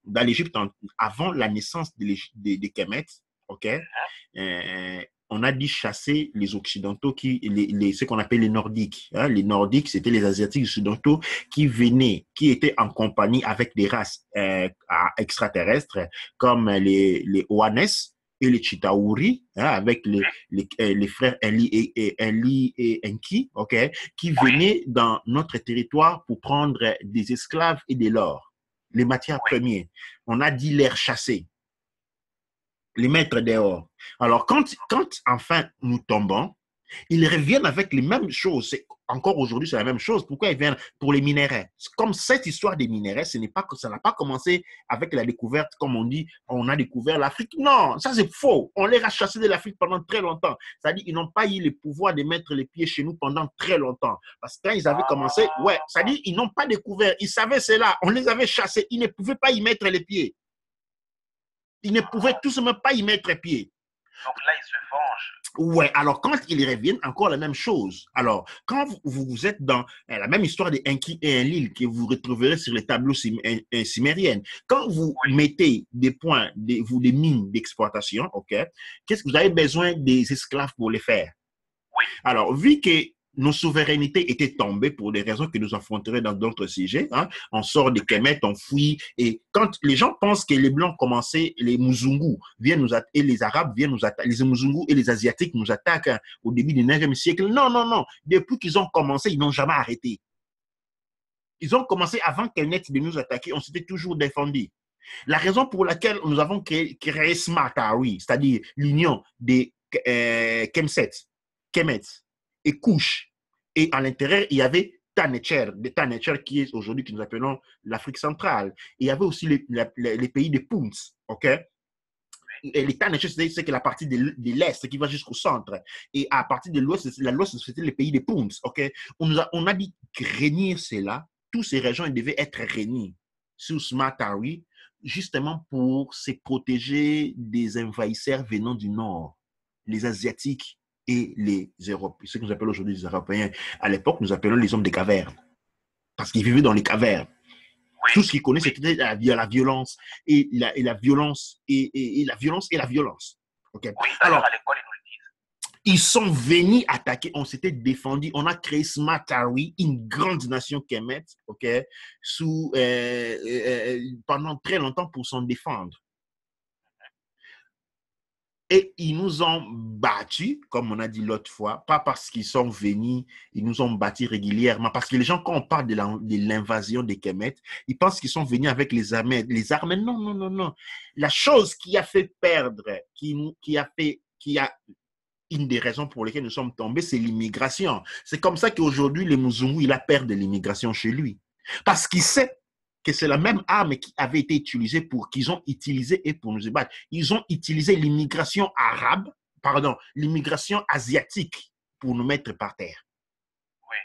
dans l'Égypte, avant la naissance des Kémètes, ok, on a dit chasser les Occidentaux, ce qu'on appelle les Nordiques. Hein. Les Nordiques, c'était les Asiatiques occidentaux qui étaient en compagnie avec des races extraterrestres comme les Oanes et les Chitauri, hein, avec les frères Enli et Enki, okay, qui venaient dans notre territoire pour prendre des esclaves et de l'or, les matières premières. On a dit les chasser, les mettre dehors. Alors, quand enfin nous tombons, ils reviennent avec les mêmes choses. Encore aujourd'hui, c'est la même chose. Pourquoi ils viennent pour les minéraux? Comme cette histoire des minéraux, ça n'a pas commencé avec la découverte, comme on dit, on a découvert l'Afrique. Non, ça c'est faux. On les a chassés de l'Afrique pendant très longtemps. C'est-à-dire qu'ils n'ont pas eu le pouvoir de mettre les pieds chez nous pendant très longtemps. Parce que quand ils avaient commencé, c'est-à-dire qu'ils n'ont pas découvert. Ils savaient cela. On les avait chassés. Ils ne pouvaient pas y mettre les pieds. Ils ne pouvaient tout simplement pas y mettre pied. Donc là, ils se vengent. Ouais, alors quand ils reviennent, encore la même chose. Alors, quand vous êtes dans la même histoire de Enki et Enlil que vous retrouverez sur les tableaux cimériennes, quand vous mettez des points, des mines d'exploitation, ok, qu'est-ce que vous avez besoin des esclaves pour les faire? Oui. Alors, vu que nos souverainetés étaient tombées pour des raisons que nous affronterons dans d'autres sujets. Hein. On sort des Kemet, on fuit. Et quand les gens pensent que les Blancs commençaient, les Muzungu viennent nous attaquer, et les Arabes viennent nous attaquer, les Muzungu et les Asiatiques nous attaquent hein, au début du 9e siècle. Non, non, non. Depuis qu'ils ont commencé, ils n'ont jamais arrêté. Ils ont commencé avant qu'elles n'aient de nous attaquer. On s'était toujours défendu. La raison pour laquelle nous avons créé Smartari, c'est-à-dire l'union des Kemet et Couche. Et à l'intérieur, il y avait Tanetcher qui est aujourd'hui, que nous appelons l'Afrique centrale. Et il y avait aussi les pays de Punt, ok? Et les Tanetcher, c'est la partie de l'Est qui va jusqu'au centre. Et à partir de l'Ouest, c'était les pays de Punt, ok? On a dit réunir cela, toutes ces régions devaient être réunies sous Smartari, justement pour se protéger des envahisseurs venant du Nord, les Asiatiques et les Européens, ce que nous appelons aujourd'hui les Européens. À l'époque, nous appelons les hommes des cavernes, parce qu'ils vivaient dans les cavernes. Oui. Tout ce qu'ils connaissaient, c'était la violence et la violence et la violence et la violence. Okay. Oui, alors à l'école, ils nous le disent. Ils sont venus attaquer, on s'était défendu, on a créé Smartari, une grande nation Kemet, ok, pendant très longtemps pour s'en défendre. Et ils nous ont battus, comme on a dit l'autre fois, pas parce qu'ils sont venus, ils nous ont battus régulièrement, parce que les gens, quand on parle de l'invasion des Kemet, ils pensent qu'ils sont venus avec les armées. Les armées, non, non, non, non. La chose qui a fait perdre, qui a une des raisons pour lesquelles nous sommes tombés, c'est l'immigration. C'est comme ça qu'aujourd'hui, le Muzungu, il a peur de l'immigration chez lui. Parce qu'il sait que c'est la même arme qui avait été utilisée qu'ils ont utilisé et pour nous battre. Ils ont utilisé l'immigration l'immigration asiatique pour nous mettre par terre. Oui.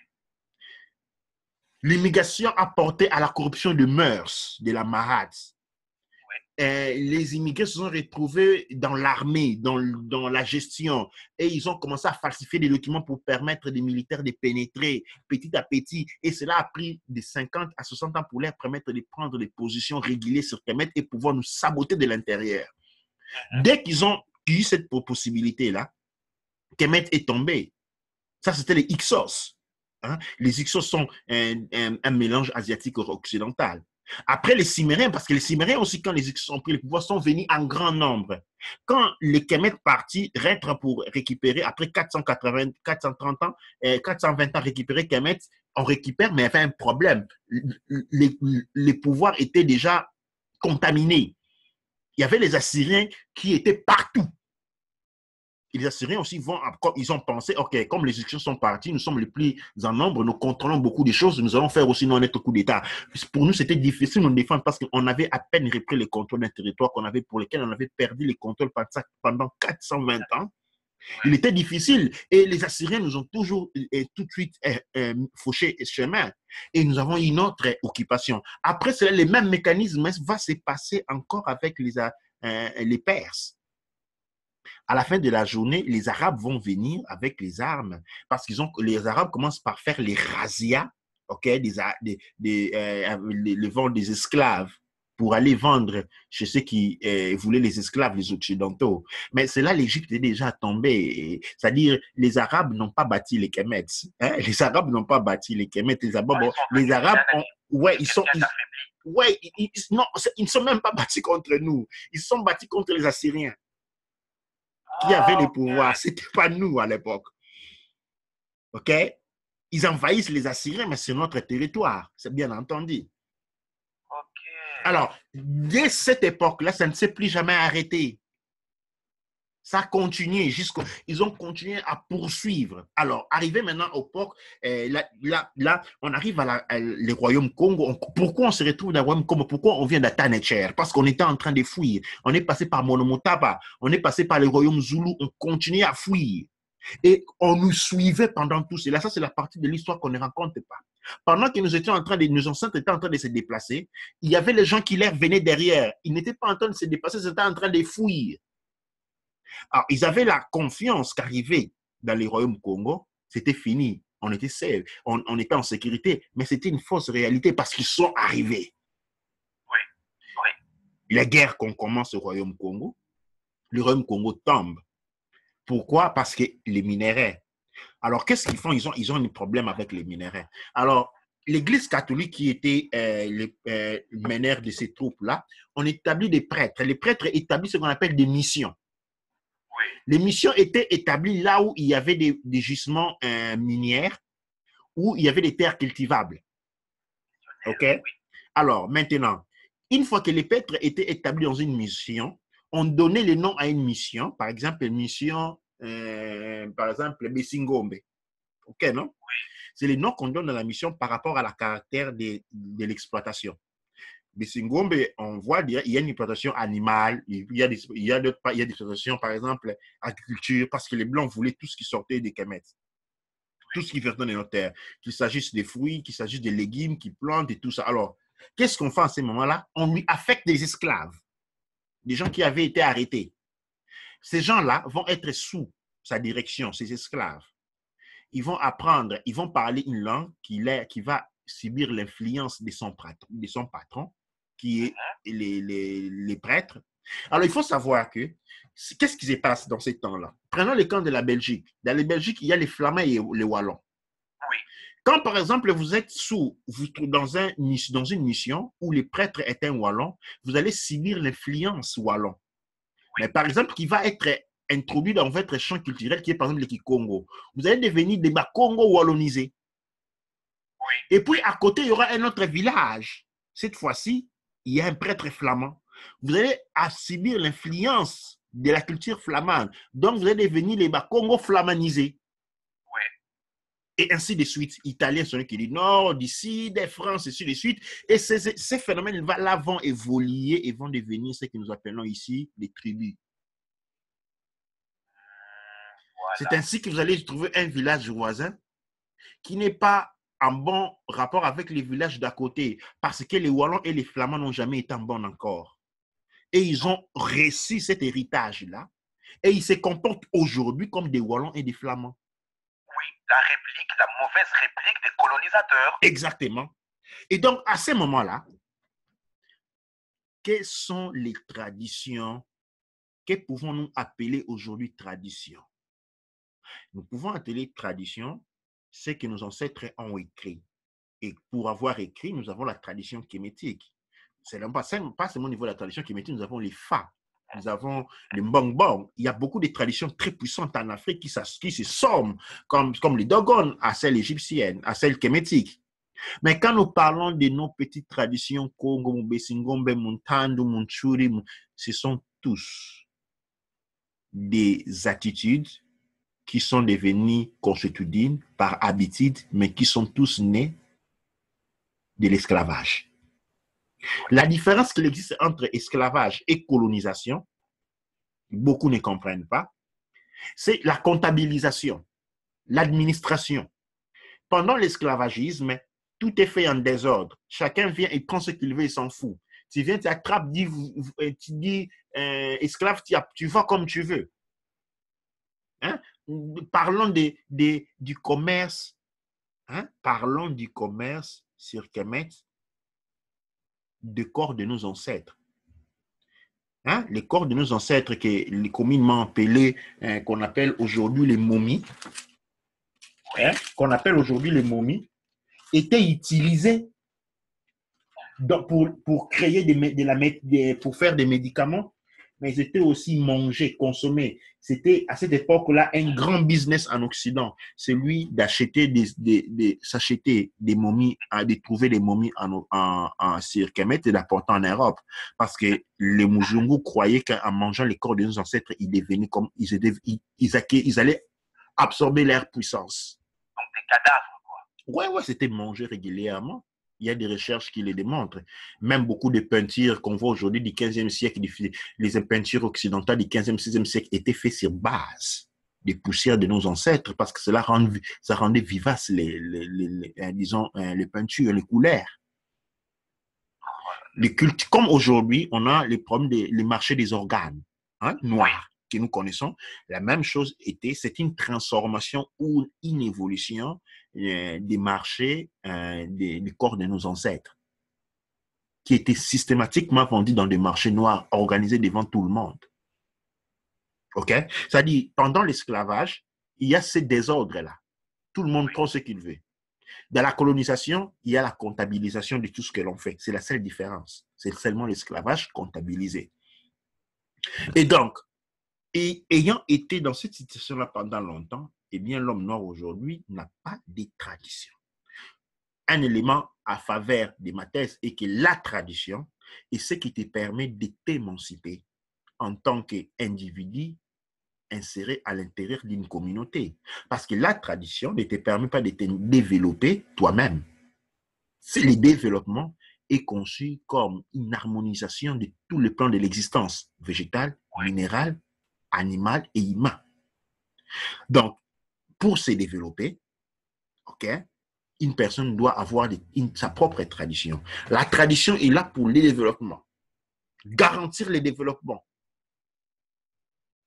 L'immigration a porté à la corruption de mœurs de la Marat. Oui. les immigrés se sont retrouvés dans l'armée, dans la gestion, et ils ont commencé à falsifier des documents pour permettre des militaires de pénétrer petit à petit. Et cela a pris de 50 à 60 ans pour leur permettre de prendre des positions régulées sur Kemet et pouvoir nous saboter de l'intérieur. Dès qu'ils ont eu cette possibilité-là, Kemet est tombé. Ça, c'était les Hyksos. Hein? Les Hyksos sont un mélange asiatique occidental. Après les Cimériens, parce que les Cimériens aussi, quand les Hyksos ont pris le pouvoir, sont venus en grand nombre. Quand les Kemet partis rentrent pour récupérer, après 430 ans, 420 ans récupérer Kemet, on récupère, mais il y avait un problème. Les pouvoirs étaient déjà contaminés. Il y avait les Assyriens qui étaient partout. Et les Assyriens aussi ils ont pensé, ok, comme les Égyptiens sont partis, nous sommes les plus en nombre, nous contrôlons beaucoup de choses, nous allons faire aussi notre coup d'État. Pour nous, c'était difficile de nous défendre parce qu'on avait à peine repris le contrôle d'un territoire pour lequel on avait perdu le contrôle pendant 420 ans. Il était difficile et les Assyriens nous ont toujours tout de suite fauché chemin et nous avons une autre occupation. Après, les mêmes mécanismes vont se passer encore avec les Perses. À la fin de la journée, les Arabes vont venir avec les armes parce les Arabes commencent par faire les razzias, okay, les vendre des esclaves pour aller vendre chez ceux qui voulaient les esclaves, les Occidentaux. Mais c'est là l'Égypte est déjà tombée. C'est-à-dire, les Arabes n'ont pas bâti les Kémets. Hein? Les Arabes n'ont pas bâti les Kémets. Les Arabes ont... Ouais, ils ne sont même pas bâtis contre nous. Ils sont bâtis contre les Assyriens qui avaient les pouvoirs. Ce n'était pas nous à l'époque. OK? Ils envahissent les Assyriens, mais c'est notre territoire. C'est bien entendu. Alors, dès cette époque-là, ça ne s'est plus jamais arrêté. Ça a continué ils ont continué à poursuivre. Alors, arrivé maintenant au POC, là, on arrive les royaumes Congo. Pourquoi on se retrouve dans le royaume Congo? Pourquoi on vient d'Atanecher? Parce qu'on était en train de fuir. On est passé par Monomotapa, on est passé par les royaumes Zoulou, on continuait à fuir. Et on nous suivait pendant tout cela. Ça, c'est la partie de l'histoire qu'on ne rencontre pas. Pendant que nos ancêtres étaient en train de se déplacer, il y avait les gens qui leur venaient derrière. Ils n'étaient pas en train de se déplacer, ils étaient en train de fuir. Alors, ils avaient la confiance qu'arriver dans les royaumes Congo, c'était fini. On était safe, on était en sécurité, mais c'était une fausse réalité parce qu'ils sont arrivés. Oui, oui. La guerre qu'on commence au royaume Congo, le royaume Congo tombe. Pourquoi? Parce que les minéraux. Alors, qu'est-ce qu'ils font? Ils ont un problème avec les minéraux. Alors, l'Église catholique qui était les meneurs de ces troupes-là, on établit des prêtres. Les prêtres établissent ce qu'on appelle des missions. Oui. Les missions étaient établies là où il y avait des gisements minières, où il y avait des terres cultivables. OK? Oui. Alors, maintenant, une fois que les prêtres étaient établis dans une mission, on donnait le nom à une mission, par exemple, une mission, par exemple, Bessingombe. OK, non? Oui. C'est le nom qu'on donne à la mission par rapport à la caractère de l'exploitation. Bessingombe, on voit il y a une exploitation animale, il y a des exploitations, par exemple, agriculture, parce que les Blancs voulaient tout ce qui sortait des Kemet. Tout ce qui venait de nos terres. Qu'il s'agisse des fruits, qu'il s'agisse des légumes, qui plantent et tout ça. Alors, qu'est-ce qu'on fait à ce moment-là? On lui affecte des esclaves, des gens qui avaient été arrêtés. Ces gens-là vont être sous sa direction, ces esclaves. Ils vont apprendre, ils vont parler une langue qui va subir l'influence de son patron, qui est les prêtres. Alors, il faut savoir qu'est-ce qui se passe dans ces temps-là? Prenons le camp de la Belgique. Dans la Belgique, il y a les Flamands et les Wallons. Oui. Quand, par exemple, vous êtes dans une mission où les prêtres est un Wallon, vous allez subir l'influence Wallon. Oui. Mais par exemple, qui va être introduit dans votre champ culturel, qui est par exemple le Kikongo. Vous allez devenir des Bakongo wallonisés. Oui. Et puis, à côté, il y aura un autre village. Cette fois-ci, il y a un prêtre flamand. Vous allez subir l'influence de la culture flamande. Donc, vous allez devenir les Bakongo flamannisés. Oui. Et ainsi de suite. Italiens sont ceux qui disent non, d'ici, des France, ainsi de suite. Et ces phénomènes-là vont évoluer et vont devenir ce que nous appelons ici les tribus. Voilà. C'est ainsi que vous allez trouver un village voisin qui n'est pas en bon rapport avec les villages d'à côté, parce que les Wallons et les Flamands n'ont jamais été en bon accord. Et ils ont réussi cet héritage-là. Et ils se comportent aujourd'hui comme des Wallons et des Flamands. Oui, la mauvaise réplique des colonisateurs. Exactement. Et donc, à ce moment-là, quelles sont les traditions? Que pouvons-nous appeler aujourd'hui tradition? Nous pouvons appeler tradition ce que nos ancêtres ont écrit. Et pour avoir écrit, nous avons la tradition kémétique. C'est pas seulement au niveau de la tradition kémétique, nous avons les Fa, nous avons les Mbongbong. Il y a beaucoup de traditions très puissantes en Afrique qui se somment, comme les Dogon, à celles égyptiennes, à celles kémétiques. Mais quand nous parlons de nos petites traditions, Congo, Mbesingombe, Muntandu, Munchuri, ce sont tous des attitudes qui sont devenues consuétudines par habitude, mais qui sont tous nés de l'esclavage. La différence qu'il existe entre esclavage et colonisation, beaucoup ne comprennent pas, c'est la comptabilisation, l'administration. Pendant l'esclavagisme, tout est fait en désordre. Chacun vient et prend ce qu'il veut et s'en fout. Tu viens, tu attrapes, tu dis esclave, tu vas comme tu veux. Hein? Parlons du commerce. Hein? Parlons du commerce sur Kemet, de corps de nos ancêtres. Hein? Les corps de nos ancêtres, communément appelés, qu'on appelle aujourd'hui les momies, étaient utilisés pour créer pour faire des médicaments, mais ils étaient aussi mangés, consommés. C'était à cette époque-là un grand business en Occident, celui d'acheter s'acheter des momies, de trouver des momies sur Kemet et d'apporter en Europe, parce que les Muzungu croyaient qu'en mangeant les corps de nos ancêtres, ils devenaient comme ils allaient absorber leur puissance. Donc des cadavres, quoi. Ouais, c'était mangé régulièrement. Il y a des recherches qui le démontrent. Même beaucoup de peintures qu'on voit aujourd'hui du 15e siècle, les peintures occidentales du 15e, 16e siècle étaient faites sur base des poussières de nos ancêtres parce que ça rendait vivaces les peintures, les couleurs. Les cultes, comme aujourd'hui, on a les problèmes les marchés des organes noirs que nous connaissons. La même chose c'est une transformation ou une évolution des marchés des corps de nos ancêtres qui étaient systématiquement vendus dans des marchés noirs organisés devant tout le monde. OK? C'est-à-dire, pendant l'esclavage, il y a ce désordre-là. Tout le monde prend ce qu'il veut. Dans la colonisation, il y a la comptabilisation de tout ce que l'on fait. C'est la seule différence. C'est seulement l'esclavage comptabilisé. Et donc, ayant été dans cette situation-là pendant longtemps, eh bien, l'homme noir aujourd'hui n'a pas de tradition. Un élément à faveur de ma thèse est que la tradition est ce qui te permet de t'émanciper en tant qu'individu inséré à l'intérieur d'une communauté. Parce que la tradition ne te permet pas de te développer toi-même. Le développement est conçu comme une harmonisation de tous les plans de l'existence végétale, minérale, animal et humain. Donc, pour se développer, une personne doit avoir sa propre tradition. La tradition est là pour le développement. Garantir le développement.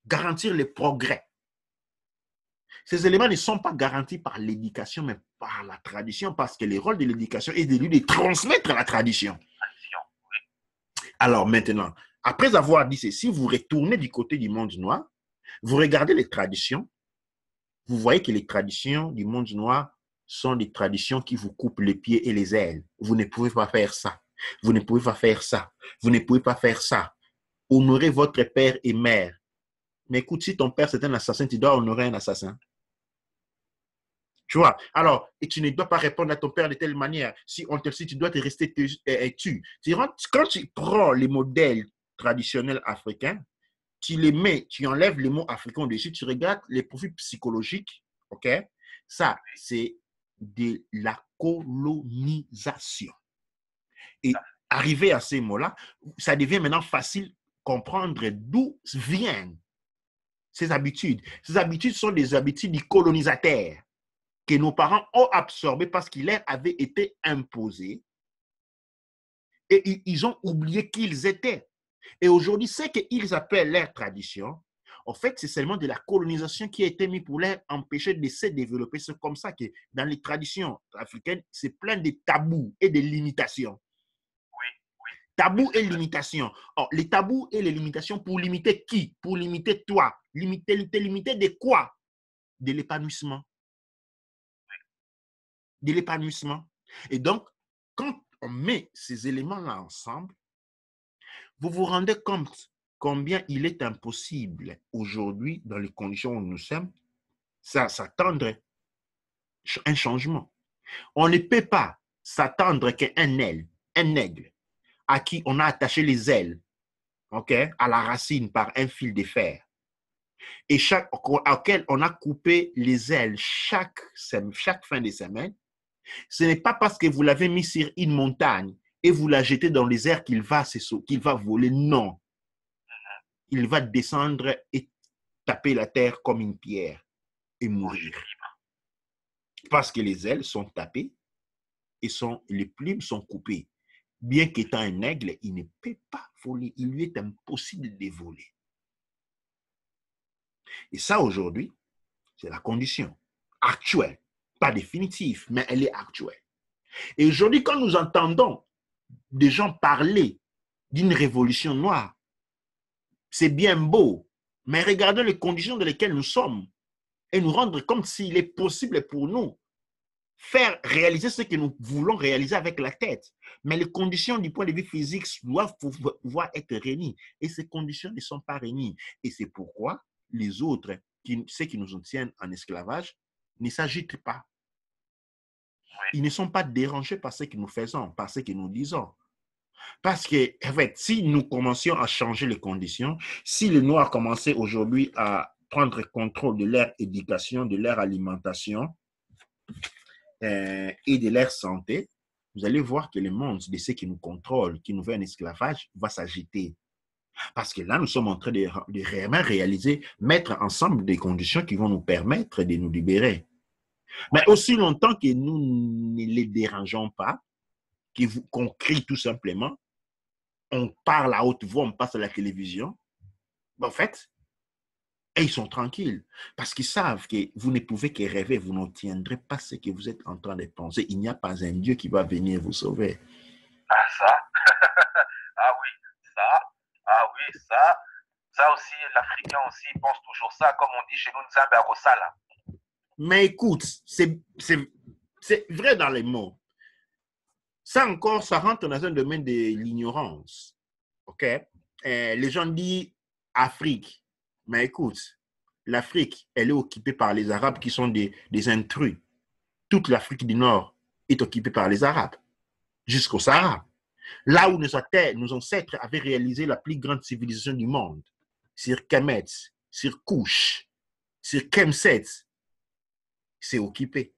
Garantir le progrès. Ces éléments ne sont pas garantis par l'éducation, mais par la tradition, parce que le rôle de l'éducation est de lui de transmettre la tradition. Alors maintenant, après avoir dit ceci, vous retournez du côté du monde noir, vous regardez les traditions, vous voyez que les traditions du monde noir sont des traditions qui vous coupent les pieds et les ailes. Vous ne pouvez pas faire ça. Vous ne pouvez pas faire ça. Vous ne pouvez pas faire ça. Honorez votre père et mère. Mais écoute, si ton père c'est un assassin, tu dois honorer un assassin. Tu vois? Alors, et tu ne dois pas répondre à ton père de telle manière. Si on te dit, tu dois te rester tu. Quand tu prends les modèles traditionnels africains, tu les mets, tu enlèves les mots africains dessus, tu regardes les profils psychologiques, OK? Ça, c'est de la colonisation. Et arrivé à ces mots-là, ça devient maintenant facile de comprendre d'où viennent ces habitudes. Ces habitudes sont des habitudes du colonisateur que nos parents ont absorbées parce qu'ils leur avaient été imposés et ils ont oublié qu'ils étaient. Et aujourd'hui, ce qu'ils appellent leur tradition, en fait, c'est seulement de la colonisation qui a été mise pour leur empêcher de se développer. C'est comme ça que dans les traditions africaines, c'est plein de tabous et de limitations. Oui, oui, oui, Tabous c'est et vrai. limitations. Or, les tabous et les limitations pour limiter qui? Pour limiter toi. Limiter de quoi? De l'épanouissement. De l'épanouissement. Et donc, quand on met ces éléments-là ensemble, vous vous rendez compte combien il est impossible aujourd'hui, dans les conditions où nous sommes, s'attendre à un changement. On ne peut pas s'attendre qu'un aigle à qui on a attaché les ailes, okay, à la racine par un fil de fer, et auquel on a coupé les ailes chaque fin de semaine, ce n'est pas parce que vous l'avez mis sur une montagne et vous la jetez dans les airs qu'il va voler. Non. Il va descendre et taper la terre comme une pierre et mourir. Parce que les ailes sont tapées et les plumes sont coupées. Bien qu'étant un aigle, il ne peut pas voler. Il lui est impossible de voler. Et ça, aujourd'hui, c'est la condition actuelle. Pas définitive, mais elle est actuelle. Et aujourd'hui, quand nous entendons des gens parler d'une révolution noire, c'est bien beau, mais regardons les conditions dans lesquelles nous sommes et nous rendre comme s'il est possible pour nous faire réaliser ce que nous voulons réaliser avec la tête. Mais les conditions du point de vue physique doivent pouvoir être réunies. Et ces conditions ne sont pas réunies. Et c'est pourquoi les autres, ceux qui nous tiennent en esclavage, ne s'agitent pas. Ils ne sont pas dérangés par ce que nous faisons, par ce que nous disons. Parce que, en fait, si nous commencions à changer les conditions, si les Noirs commençaient aujourd'hui à prendre contrôle de leur éducation, de leur alimentation et de leur santé, vous allez voir que le monde de ceux qui nous contrôlent, qui nous veulent un esclavage, va s'agiter. Parce que là, nous sommes en train de vraiment réaliser, mettre ensemble des conditions qui vont nous permettre de nous libérer. Mais aussi longtemps que nous ne les dérangeons pas, qu'on crie tout simplement, on parle à haute voix, on passe à la télévision, en fait, et ils sont tranquilles parce qu'ils savent que vous ne pouvez que rêver, vous n'obtiendrez pas ce que vous êtes en train de penser. Il n'y a pas un Dieu qui va venir vous sauver. Ah, ça. Ah oui, ça. Ah oui, ça. Ça aussi, l'Africain aussi pense toujours ça, comme on dit chez nous, Nzambe Akosala. Mais écoute, c'est vrai dans les mots. Ça encore, ça rentre dans un domaine de l'ignorance. OK? Les gens disent Afrique. Mais écoute, l'Afrique, elle est occupée par les Arabes qui sont des intrus. Toute l'Afrique du Nord est occupée par les Arabes, jusqu'au Sahara. Là où nos ancêtres avaient réalisé la plus grande civilisation du monde, sur Kemet, sur Kush, sur Kemset, c'est occupé,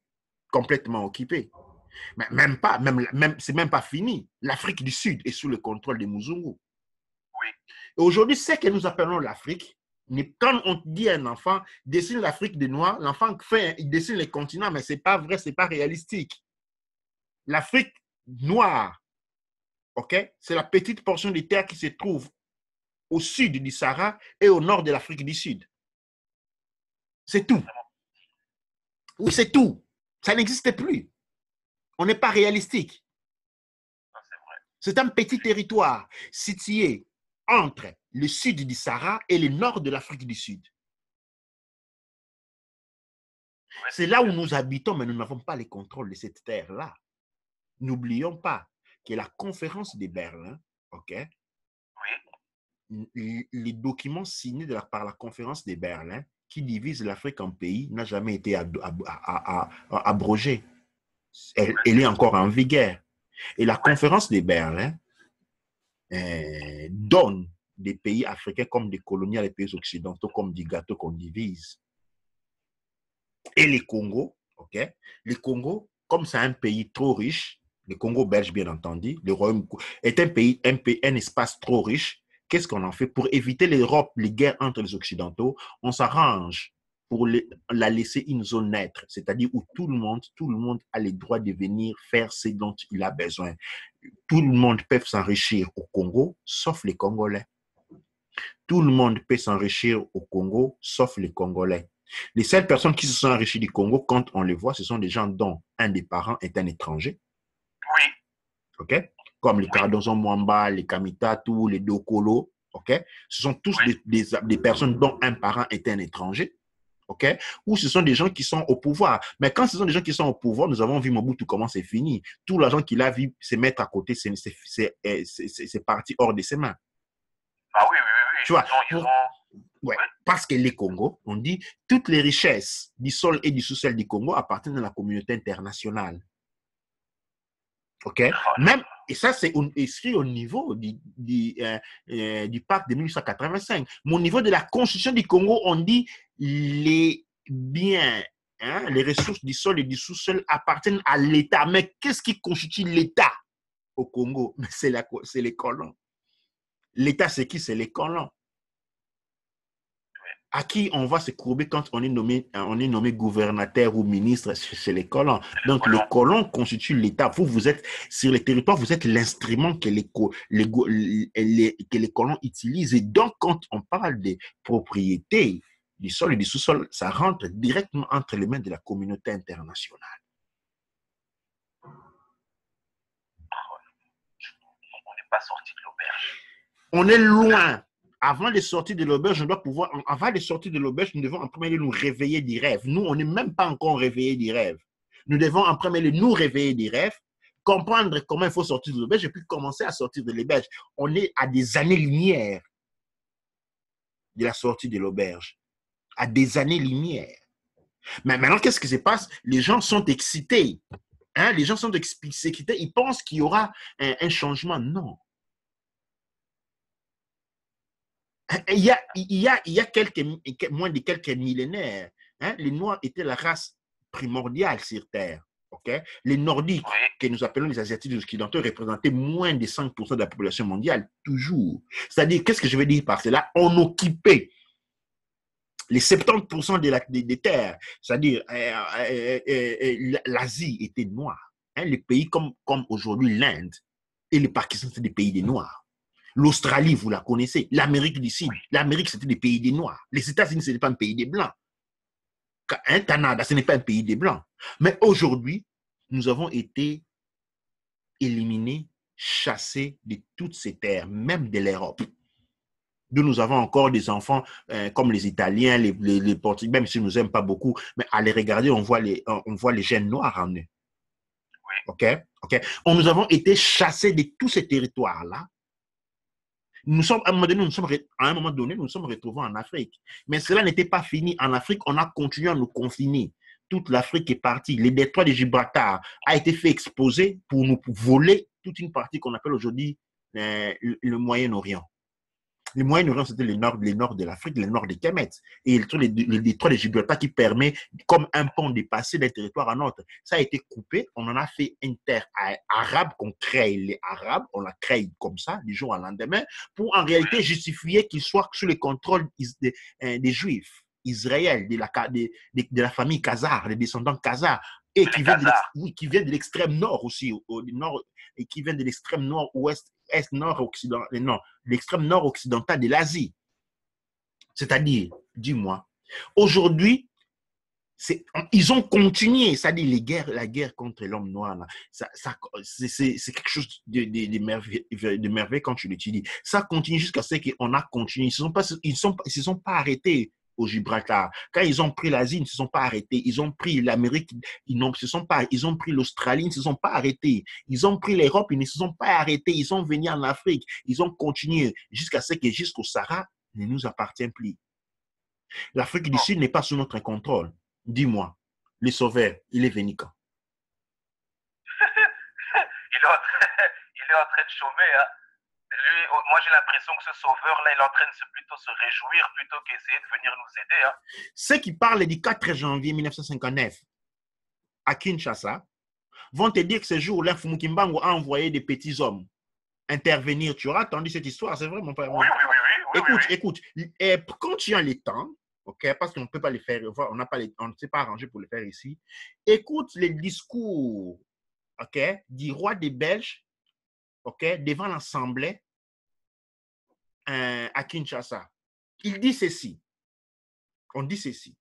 complètement occupé. Mais c'est même pas fini. L'Afrique du Sud est sous le contrôle des Muzungu. Oui. Et aujourd'hui, ce que nous appelons l'Afrique, quand on dit à un enfant, dessine l'Afrique des Noirs, l'enfant il dessine les continents, mais c'est pas vrai, c'est pas réalistique. L'Afrique noire, ok, c'est la petite portion de terre qui se trouve au sud du Sahara et au nord de l'Afrique du Sud. C'est tout. Oui, c'est tout. Ça n'existe plus. On n'est pas réalistique. C'est un petit territoire situé entre le sud du Sahara et le nord de l'Afrique du Sud. C'est là où nous habitons, mais nous n'avons pas le contrôle de cette terre-là. N'oublions pas que la conférence de Berlin, ok, les documents signés par la conférence de Berlin qui divise l'Afrique en pays n'a jamais été abrogé. Elle est encore en vigueur. Et la conférence de Berlin donne des pays africains comme des colonies à les pays occidentaux comme du gâteau qu'on divise. Et les Congo, ok, les Congo, comme c'est un pays trop riche, le Congo belge bien entendu, le Royaume est un espace trop riche. Qu'est-ce qu'on en fait? Pour éviter les guerres entre les Occidentaux, on s'arrange pour la laisser une zone neutre, c'est-à-dire où tout le monde a le droit de venir faire ce dont il a besoin. Tout le monde peut s'enrichir au Congo, sauf les Congolais. Tout le monde peut s'enrichir au Congo, sauf les Congolais. Les seules personnes qui se sont enrichies du Congo, quand on les voit, ce sont des gens dont un des parents est un étranger. Oui. OK? Comme les Cardozo Mwamba, les Kamitatu, les Dokolo. OK? Ce sont tous Oui. des personnes dont un parent est un étranger. OK? Ou ce sont des gens qui sont au pouvoir. Mais quand ce sont des gens qui sont au pouvoir, nous avons vu Mobutu comment c'est fini. Tout l'argent qu'il a vu se mettre à côté, c'est parti hors de ses mains. Ah oui, oui, oui, oui. Tu vois, Ils ont... ouais, Oui. parce que les Congo, on dit, toutes les richesses du sol et du sous-sol du Congo appartiennent à la communauté internationale. OK? Oh là Même, là. et ça, c'est écrit au niveau du pacte de 1885. Mais au niveau de la constitution du Congo, on dit les biens, hein, les ressources du sol et du sous-sol appartiennent à l'État. Mais qu'est-ce qui constitue l'État au Congo? C'est les colons. L'État, c'est qui? C'est les colons. À qui on va se courber quand on est nommé gouvernateur ou ministre? C'est les colons. Donc, les colons constituent l'État. Vous êtes sur les territoires, vous êtes l'instrument que les colons utilisent. Et donc, quand on parle des propriétés du sol et du sous-sol, ça rentre directement entre les mains de la communauté internationale. On n'est pas sorti de l'auberge. On est loin. Avant de sortir de l'auberge, avant de sortir de l'auberge, nous devons en premier lieu nous réveiller du rêve. Nous, on n'est même pas encore réveillés du rêve. Nous devons en premier lieu nous réveiller du rêve, comprendre comment il faut sortir de l'auberge et puis commencer à sortir de l'auberge. On est à des années-lumière de la sortie de l'auberge. À des années-lumière. Mais maintenant, qu'est-ce qui se passe? Les gens sont excités. Hein? Les gens sont excités. Ils pensent qu'il y aura un changement. Non. Il y a moins de quelques millénaires, hein, les Noirs étaient la race primordiale sur Terre. Okay? Les Nordiques, Oui. que nous appelons les Asiatiques occidentaux, représentaient moins de 5% de la population mondiale, toujours. C'est-à-dire, qu'est-ce que je veux dire par cela? On occupait les 70% des terres, c'est-à-dire l'Asie était noire. Hein, les pays comme aujourd'hui l'Inde et le Pakistan, c'est des pays des Noirs. L'Australie, vous la connaissez. L'Amérique du Sud. L'Amérique, c'était des pays des Noirs. Les États-Unis, ce n'est pas un pays des Blancs. Un Canada, ce n'est pas un pays des Blancs. Mais aujourd'hui, nous avons été éliminés, chassés de toutes ces terres, même de l'Europe. D'où nous avons encore des enfants comme les Italiens, les Portugais, même si nous n'aiment pas beaucoup, mais à les regarder, on voit les gènes noirs en eux. Oui. OK? Nous avons été chassés de tous ces territoires-là. À un moment donné, nous nous sommes retrouvés en Afrique. Mais cela n'était pas fini. En Afrique, on a continué à nous confiner. Toute l'Afrique est partie. Le détroit de Gibraltar a été fait exposer pour nous voler toute une partie qu'on appelle aujourd'hui le Moyen-Orient. Le Moyen-Orient, c'était le nord de l'Afrique, le nord des Kemet. Et le détroit de Gibraltar qui permet, comme un pont, de passer d'un territoire à un autre. Ça a été coupé. On en a fait une terre arabe qu'on crée les Arabes. On la crée comme ça, du jour au lendemain, pour en réalité justifier qu'ils soient sous le contrôle des Juifs, Israël, de la famille Khazar, des descendants Khazar. Et qui viennent de l'extrême nord aussi, au nord, et qui viennent de l'extrême nord-ouest, est-nord-occident, non, l'extrême nord occidental de l'Asie. C'est-à-dire, dis-moi, aujourd'hui, ils ont continué, c'est-à-dire la guerre contre l'homme noir, là, c'est quelque chose de merveilleux quand tu l'étudies. Ça continue jusqu'à ce qu'on a continué. Ils ne se sont pas arrêtés au Gibraltar. Quand ils ont pris l'Asie, ils ne se sont pas arrêtés. Ils ont pris l'Amérique, ils ont pris l'Australie, ils ne se sont pas arrêtés. Ils ont pris l'Europe, ils ne se sont pas arrêtés. Ils sont venus en Afrique. Ils ont continué jusqu'à ce que jusqu'au Sahara ne nous appartient plus. L'Afrique du Sud n'est pas sous notre contrôle. Dis-moi, le sauveur, il est venu quand? Il est en train de chômer. Hein. Lui, moi, j'ai l'impression que ce sauveur-là, il est en train de plutôt se réjouir plutôt qu'essayer de venir nous aider. Hein. Ceux qui parlent du 4 janvier 1959 à Kinshasa vont te dire que ce jour-là, Fumukimbangu a envoyé des petits hommes intervenir. Tu auras entendu cette histoire, c'est vraiment pas... Oui. Écoute, quand tu as le temps, ok, parce qu'on ne peut pas les faire, on ne s'est pas arrangé pour les faire ici, écoute les discours, ok, du roi des Belges, ok, devant l'Assemblée à Kinshasa. Il dit ceci. On dit ceci.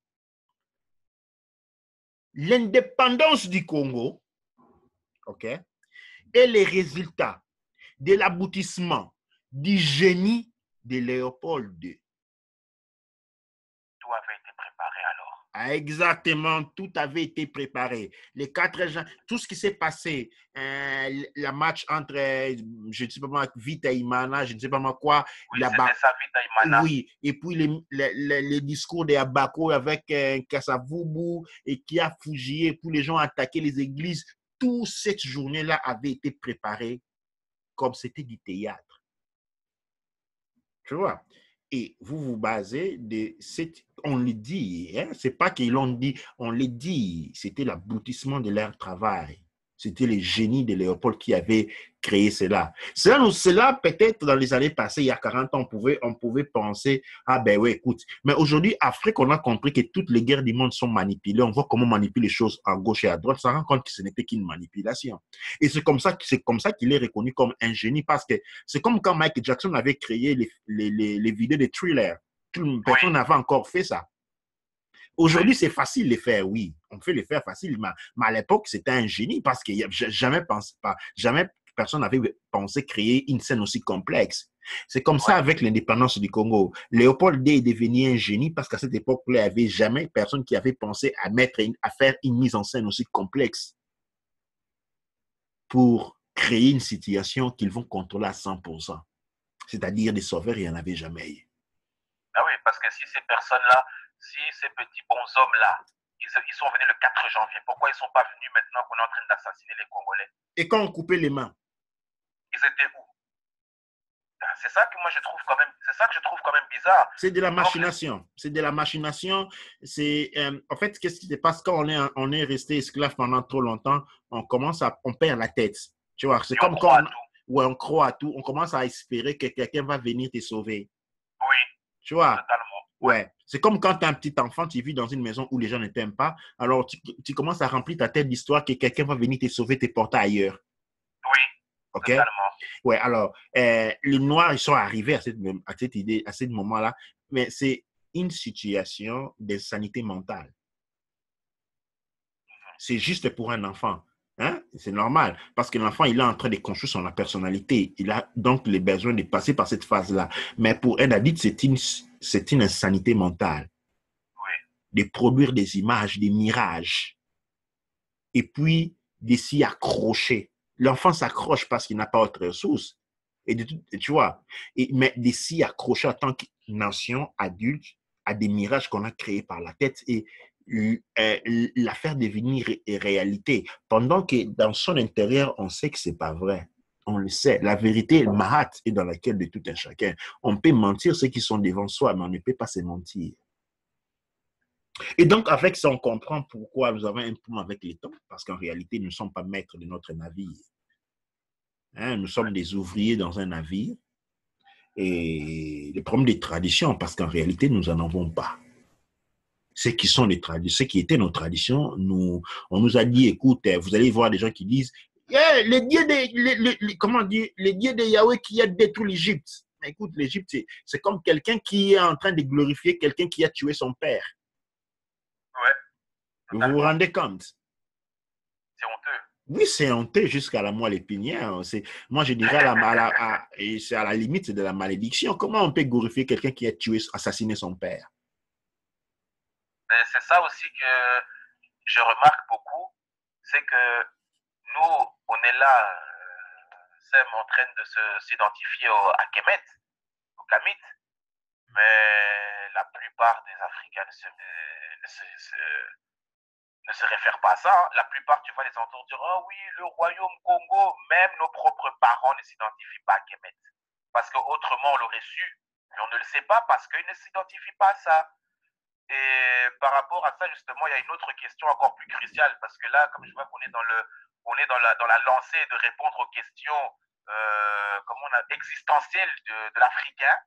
L'indépendance du Congo, ok, est le résultat de l'aboutissement du génie de Léopold II. Tout avait été préparé alors. Exactement, tout avait été préparé. Les 4 gens, tout ce qui s'est passé, la match entre, je ne sais pas moi, Vita Imana, je ne sais pas moi quoi. Oui, c'était ça, Vita Imana. Oui, et puis les discours de Abako avec Kassavubu et qui a fusillé, pour les gens attaquer les églises. Toute cette journée-là avait été préparée comme c'était du théâtre. Tu vois? Et vous vous basez de cette... On le dit, hein? C'est pas qu'ils l'ont dit, on le dit. C'était l'aboutissement de leur travail. C'était le génie de Léopold qui avait créé cela. Cela peut-être dans les années passées, il y a 40 ans, on pouvait penser, ah ben oui, écoute. Mais aujourd'hui, Afrique, on a compris que toutes les guerres du monde sont manipulées. On voit comment manipuler les choses à gauche et à droite. On se rend compte que ce n'était qu'une manipulation. Et c'est comme ça qu'il est reconnu comme un génie, parce que c'est comme quand Michael Jackson avait créé les vidéos de Thriller. Personne n'avait encore fait ça. Aujourd'hui, c'est facile de les faire, oui. On peut les faire facilement. Mais à l'époque, c'était un génie parce que jamais personne n'avait pensé créer une scène aussi complexe. C'est comme ça avec l'indépendance du Congo. Léopold II est devenu un génie parce qu'à cette époque-là, il n'y avait jamais personne qui avait pensé à faire une mise en scène aussi complexe pour créer une situation qu'ils vont contrôler à 100%. C'est-à-dire des sauveurs, il n'y en avait jamais eu. Ah oui, parce que si ces personnes-là, si ces petits bonshommes-là, ils sont venus le 4 janvier, pourquoi ils ne sont pas venus maintenant qu'on est en train d'assassiner les Congolais? Et quand on coupait les mains? Ils étaient où? C'est ça que moi je trouve quand même, c'est ça que je trouve quand même bizarre. C'est de la machination. C'est de la machination. C'est en fait, qu'est-ce qui se passe quand on est resté esclave pendant trop longtemps? On perd la tête. Tu vois, c'est comme quand on croit à tout. On commence à espérer que quelqu'un va venir te sauver. Oui. Tu vois? Totalement. Ouais. C'est comme quand tu es un petit enfant, tu vis dans une maison où les gens ne t'aiment pas. Alors, tu commences à remplir ta tête d'histoire que quelqu'un va venir te sauver, te porter ailleurs. Oui. OK? Totalement. Ouais, alors, les Noirs, ils sont arrivés à cette idée, à ce moment-là, mais c'est une situation de sanité mentale. C'est juste pour un enfant. Hein? C'est normal, parce que l'enfant, il est en train de construire son personnalité. Il a donc le besoin de passer par cette phase-là. Mais pour un adulte, c'est une insanité mentale. Oui. De produire des images, des mirages, et puis de s'y accrocher. L'enfant s'accroche parce qu'il n'a pas autre ressource. Et tu vois, mais de s'y accrocher en tant que nation adulte à des mirages qu'on a créés par la tête et la faire devenir réalité. Pendant que dans son intérieur, on sait que c'est pas vrai. On le sait. La vérité, Mahat, est dans laquelle de tout un chacun. On peut mentir ceux qui sont devant soi, mais on ne peut pas se mentir. Et donc, avec ça, on comprend pourquoi nous avons un problème avec les temps, parce qu'en réalité, nous ne sommes pas maîtres de notre navire. Hein, nous sommes des ouvriers dans un navire. Et le problème des traditions, parce qu'en réalité, nous n'en avons pas. Ce qui étaient nos traditions, on nous a dit, écoute, vous allez voir des gens qui disent, les dieux de Yahweh qui a détruit l'Égypte. Écoute, l'Égypte, c'est comme quelqu'un qui est en train de glorifier quelqu'un qui a tué son père. Ouais. Vous vous rendez compte? C'est honteux. Oui, c'est honteux jusqu'à la moelle épinière. Moi, je dirais c'est à la limite de la malédiction. Comment on peut glorifier quelqu'un qui a tué, assassiné son père? C'est ça aussi que je remarque beaucoup, c'est que nous, on est là, en train de s'identifier à Kemet, au Kamit, mais la plupart des Africains ne se réfèrent pas à ça. Hein. La plupart, tu vas les entendre dire, oh oui, le royaume Congo, même nos propres parents ne s'identifient pas à Kemet. Parce qu'autrement, on l'aurait su, mais on ne le sait pas parce qu'ils ne s'identifient pas à ça. Et par rapport à ça, justement, il y a une autre question encore plus cruciale, parce que là, comme je vois qu'on est dans la lancée de répondre aux questions existentielles de l'Africain,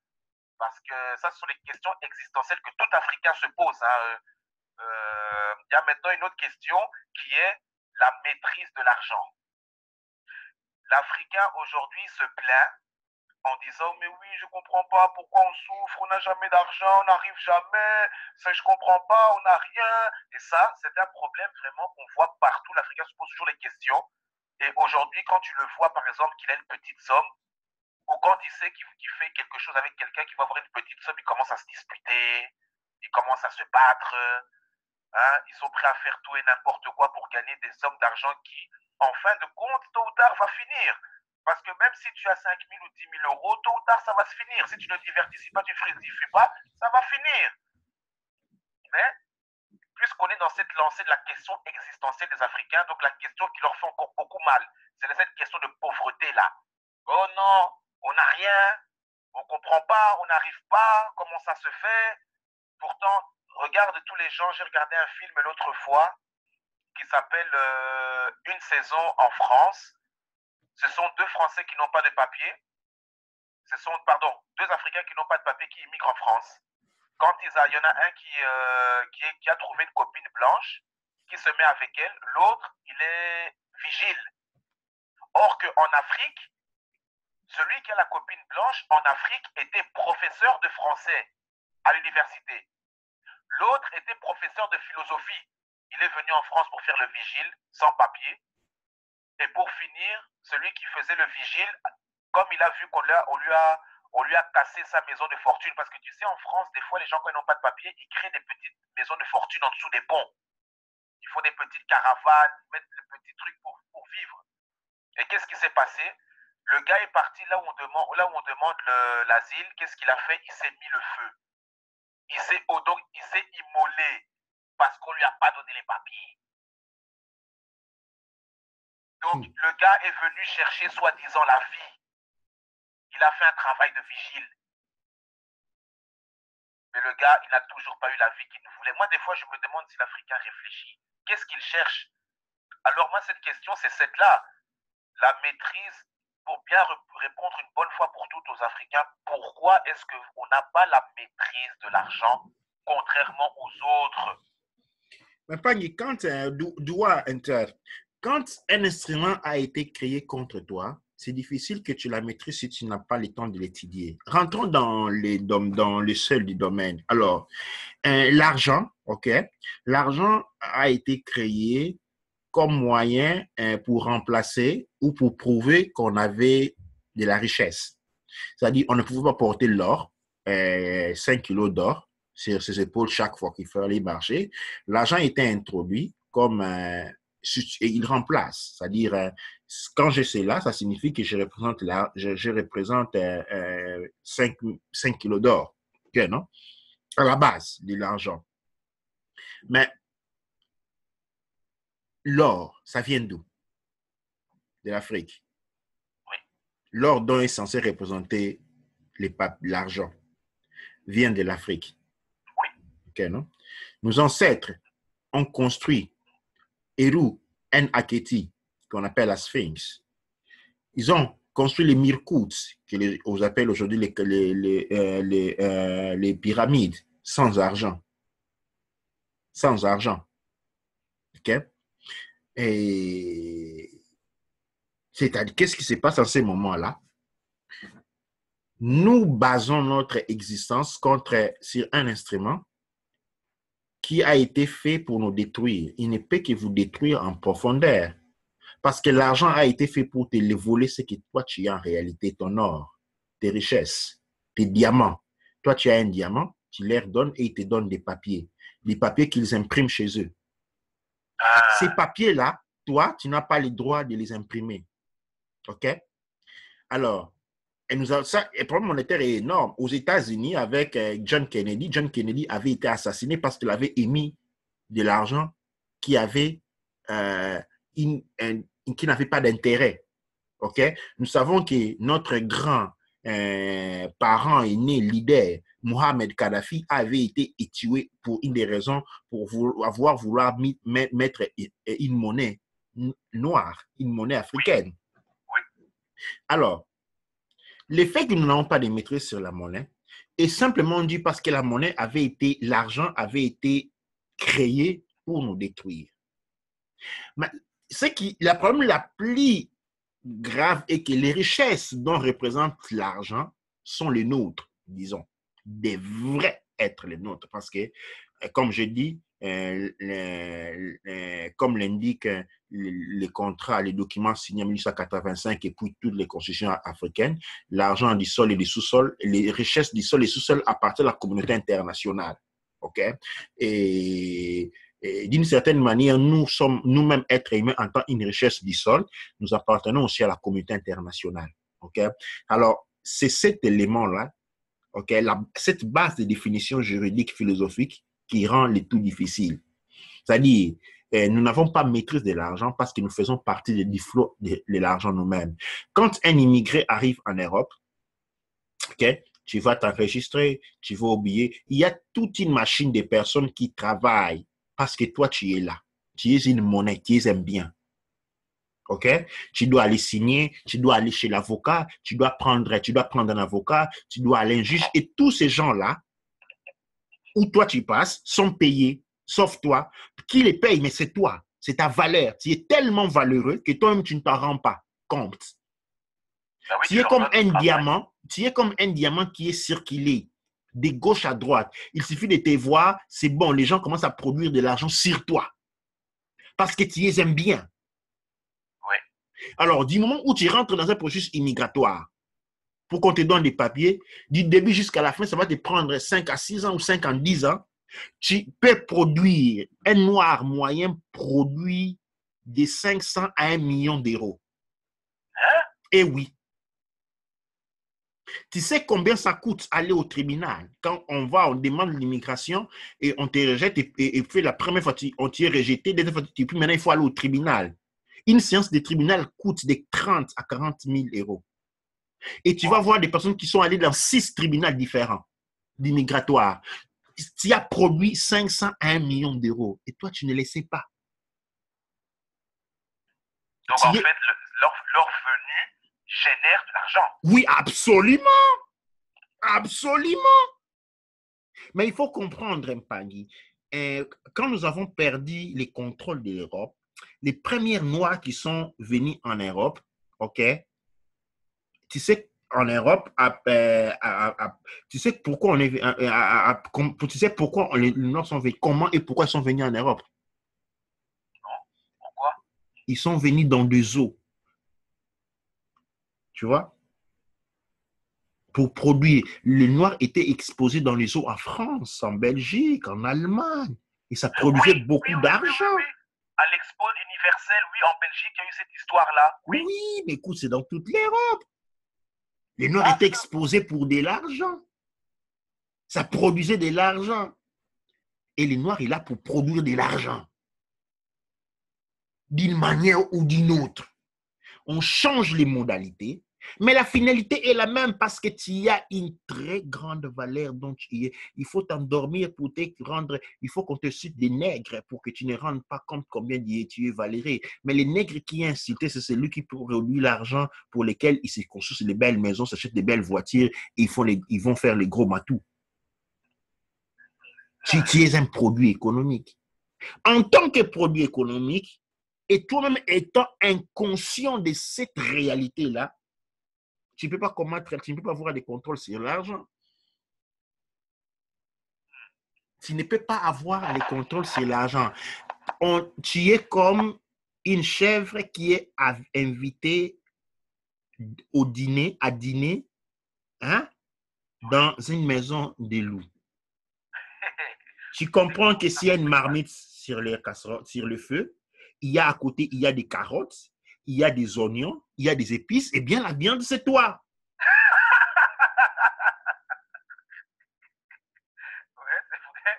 parce que ça, ce sont les questions existentielles que tout Africain se pose. Hein. Il y a maintenant une autre question qui est la maîtrise de l'argent. L'Africain aujourd'hui se plaint en disant mais oui, je comprends pas pourquoi on souffre, on n'a jamais d'argent, on n'arrive jamais, ça je comprends pas, on n'a rien. Et ça, c'est un problème vraiment qu'on voit partout. L'Africain se pose toujours les questions. Et aujourd'hui, quand tu le vois, par exemple, qu'il a une petite somme, ou quand il sait qu'il fait quelque chose avec quelqu'un qui va avoir une petite somme, il commence à se disputer, il commence à se battre. Hein, ils sont prêts à faire tout et n'importe quoi pour gagner des sommes d'argent qui, en fin de compte, tôt ou tard, va finir. Parce que même si tu as 5 000 ou 10 000 euros, tôt ou tard, ça va se finir. Si tu ne divertisses pas, tu ne fructifies pas, ça va finir. Mais, puisqu'on est dans cette lancée de la question existentielle des Africains, donc la question qui leur fait encore beaucoup mal, c'est cette question de pauvreté-là. Oh non, on n'a rien, on ne comprend pas, on n'arrive pas, comment ça se fait. Pourtant, regarde tous les gens, j'ai regardé un film l'autre fois qui s'appelle Une saison en France. Ce sont deux Français qui n'ont pas de papier. Ce sont, pardon, deux Africains qui n'ont pas de papier qui immigrent en France. Quand il y en a un qui a trouvé une copine blanche, qui se met avec elle, l'autre, il est vigile. Or qu'en Afrique, celui qui a la copine blanche, en Afrique, était professeur de français à l'université. L'autre était professeur de philosophie. Il est venu en France pour faire le vigile, sans papier. Et pour finir, celui qui faisait le vigile, comme il a vu qu'on lui a cassé sa maison de fortune, parce que tu sais, en France, des fois, les gens, quand ils n'ont pas de papier, ils créent des petites maisons de fortune en dessous des ponts. Il faut des petites caravanes, mettre des petits trucs pour vivre. Et qu'est-ce qui s'est passé? Le gars est parti là où on demande l'asile. Qu'est-ce qu'il a fait? Il s'est mis le feu. Il s'est immolé parce qu'on ne lui a pas donné les papiers. Donc, le gars est venu chercher soi-disant la vie. Il a fait un travail de vigile. Mais le gars, il n'a toujours pas eu la vie qu'il nous voulait. Moi, des fois, je me demande si l'Africain réfléchit. Qu'est-ce qu'il cherche? Alors, moi, cette question, c'est cette-là. La maîtrise, pour bien répondre une bonne fois pour toutes aux Africains, pourquoi est-ce qu'on n'a pas la maîtrise de l'argent, contrairement aux autres? Mais Pagny, quand un instrument a été créé contre toi, c'est difficile que tu la maîtrises si tu n'as pas le temps de l'étudier. Rentrons dans le seul du domaine. Alors, l'argent, OK? L'argent a été créé comme moyen pour remplacer ou pour prouver qu'on avait de la richesse. C'est-à-dire, on ne pouvait pas porter l'or, 5 kilos d'or, sur ses épaules chaque fois qu'il fallait marcher. L'argent était introduit comme et il remplace. C'est-à-dire, quand je sais là, ça signifie que je représente 5 kilos d'or. Okay, non? À la base de l'argent. Mais l'or, ça vient d'où? De l'Afrique. Oui. L'or dont est censé représenter l'argent vient de l'Afrique. Oui. Okay, non? Nos ancêtres ont construit Eru Enaketi, qu'on appelle la Sphinx. Ils ont construit les Mirkouts, qu'on appelle aujourd'hui les pyramides, sans argent. Sans argent. OK? Et c'est-à-dire, qu'est-ce qui se passe en ces moments-là? Nous basons notre existence sur un instrument qui a été fait pour nous détruire. Il ne peut que vous détruire en profondeur. Parce que l'argent a été fait pour te voler ce que toi tu as en réalité, ton or, tes richesses, tes diamants. Toi, tu as un diamant, tu leur donnes et ils te donnent des papiers. Les papiers qu'ils impriment chez eux. Ces papiers-là, toi, tu n'as pas le droit de les imprimer. OK? Alors, le problème monétaire est énorme. Aux États-Unis, avec John Kennedy avait été assassiné parce qu'il avait émis de l'argent qui avait qui n'avait pas d'intérêt. OK? Nous savons que notre grand parent aîné, leader, Mohamed Kadhafi, avait été tué pour une des raisons, pour vouloir mettre une monnaie noire, une monnaie africaine. Alors, le fait que nous n'avons pas de maîtrise sur la monnaie est simplement dû parce que l'argent avait été créé pour nous détruire. Mais le problème la plus grave est que les richesses dont représente l'argent sont les nôtres, disons, devraient être les nôtres. Parce que, comme je dis, comme l'indiquent les contrats, les documents signés en 1885 et puis toutes les constitutions africaines, l'argent du sol et du sous-sol, les richesses du sol et du sous-sol appartiennent à la communauté internationale. OK? Et d'une certaine manière, nous sommes nous-mêmes êtres humains en tant qu'une richesse du sol, nous appartenons aussi à la communauté internationale. OK? Alors, c'est cet élément-là, OK, cette base de définition juridique philosophique qui rend le tout difficile. C'est-à-dire, nous n'avons pas maîtrise de l'argent parce que nous faisons partie du flot de l'argent nous-mêmes. Quand un immigré arrive en Europe, OK, tu vas t'enregistrer, tu vas oublier. Il y a toute une machine de personnes qui travaillent parce que toi, tu es là. Tu es une monnaie, tu es un bien. OK? Tu dois aller signer, tu dois aller chez l'avocat, tu dois prendre un avocat, tu dois aller à un juge. Et tous ces gens-là, où toi tu passes, sont payés, sauf toi. Qui les paye? Mais c'est toi. C'est ta valeur. Tu es tellement valeureux que toi-même, tu ne t'en rends pas compte. Ah oui, Tu es comme un diamant, tu es comme un diamant qui est circulé de gauche à droite. Il suffit de te voir, c'est bon, les gens commencent à produire de l'argent sur toi. Parce que tu es un bien. Oui. Alors, du moment où tu rentres dans un processus immigratoire, pour qu'on te donne des papiers, du début jusqu'à la fin, ça va te prendre 5 à 6 ans ou 5 à 10 ans. Tu peux produire, un noir moyen produit de 500 à 1 million d'euros. Hein? Eh oui. Tu sais combien ça coûte aller au tribunal? Quand on va, on demande l'immigration et on te rejette et fait la première fois, on t'y est rejeté, deuxième fois, puis maintenant il faut aller au tribunal. Une séance de tribunal coûte de 30 à 40 000 euros. Et tu vas voir des personnes qui sont allées dans 6 tribunaux différents d'immigratoire. Tu as produit 500 à 1 million d'euros et toi, tu ne le sais pas. Donc, en fait, leur venue génère de l'argent. Oui, absolument. Absolument. Mais il faut comprendre, Mpagui, quand nous avons perdu les contrôles de l'Europe, les premières Noirs qui sont venus en Europe, OK, tu sais, en Europe, tu sais pourquoi on est, tu sais pourquoi les Noirs sont venus, comment et pourquoi ils sont venus en Europe? Non? Pourquoi? Ils sont venus dans des eaux. Tu vois? Pour produire. Les Noirs étaient exposés dans les eaux en France, en Belgique, en Allemagne. Et ça produisait beaucoup d'argent. Oui. À l'Expo universelle, oui, en Belgique, il y a eu cette histoire-là. Oui, mais écoute, c'est dans toute l'Europe. Les Noirs étaient exposés pour de l'argent. Ça produisait de l'argent. Et les Noirs est là pour produire de l'argent. D'une manière ou d'une autre. On change les modalités, mais la finalité est la même parce que tu as une très grande valeur dont tu y es. Il faut t'endormir pour te rendre, il faut qu'on te cite des nègres pour que tu ne rendes pas compte combien tu es valéré. Mais les nègres qui est incité, c'est celui qui produit l'argent pour lesquels ils se construisent des belles maisons, s'achètent des belles voitures et ils vont faire les gros matous. Tu es un produit économique. En tant que produit économique, et toi-même étant inconscient de cette réalité-là, tu ne peux pas commettre, tu ne peux pas avoir des contrôles sur l'argent. Tu ne peux pas avoir les contrôles sur l'argent. Tu es comme une chèvre qui est invitée au dîner, à dîner, hein, dans une maison de loups. Tu comprends que s'il y a une marmite sur le feu, il y a à côté, il y a des carottes, il y a des oignons, il y a des épices, et bien la viande, c'est toi. Ouais, c'est vrai.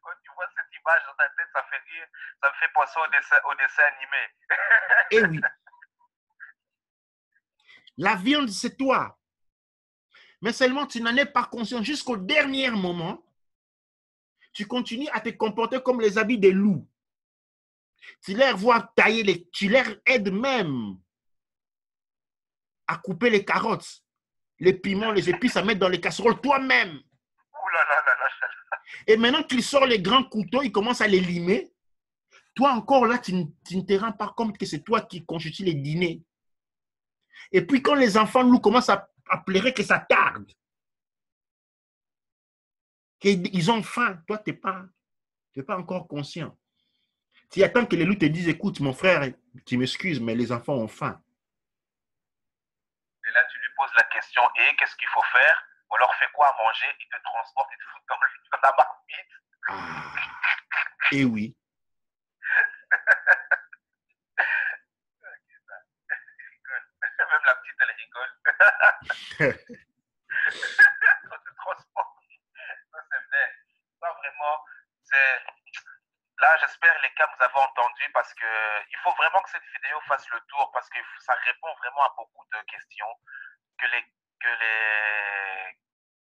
Quand tu vois cette image dans ta tête, ça fait rire. Ça me fait penser au dessin animé. Eh oui. La viande, c'est toi. Mais seulement tu n'en es pas conscient jusqu'au dernier moment. Tu continues à te comporter comme les habits des loups. Tu leur vois tailler, tu leur aides même à couper les carottes, les piments, les épices à mettre dans les casseroles toi-même. Ouh là là là là. Et maintenant qu'il sort les grands couteaux, il commence à les limer. Toi encore là, tu ne te rends pas compte que c'est toi qui constitue les dîners. Et puis quand les enfants nous commencent à pleurer que ça tarde, qu'ils ont faim, toi, tu n'es pas encore conscient. Tu attends que les loups te disent, écoute, mon frère, tu m'excuses, mais les enfants ont faim. Et là, tu lui poses la question, et qu'est-ce qu'il faut faire? On leur fait quoi à manger? Ils te transportent, ils te foutent dans la marmite. Ah, et oui. Même la petite, elle rigole. On te transporte. Ça, c'est vrai. Ça, vraiment, c'est... Là, j'espère, les cas, vous avez entendu parce que il faut vraiment que cette vidéo fasse le tour parce que ça répond vraiment à beaucoup de questions que les, que les,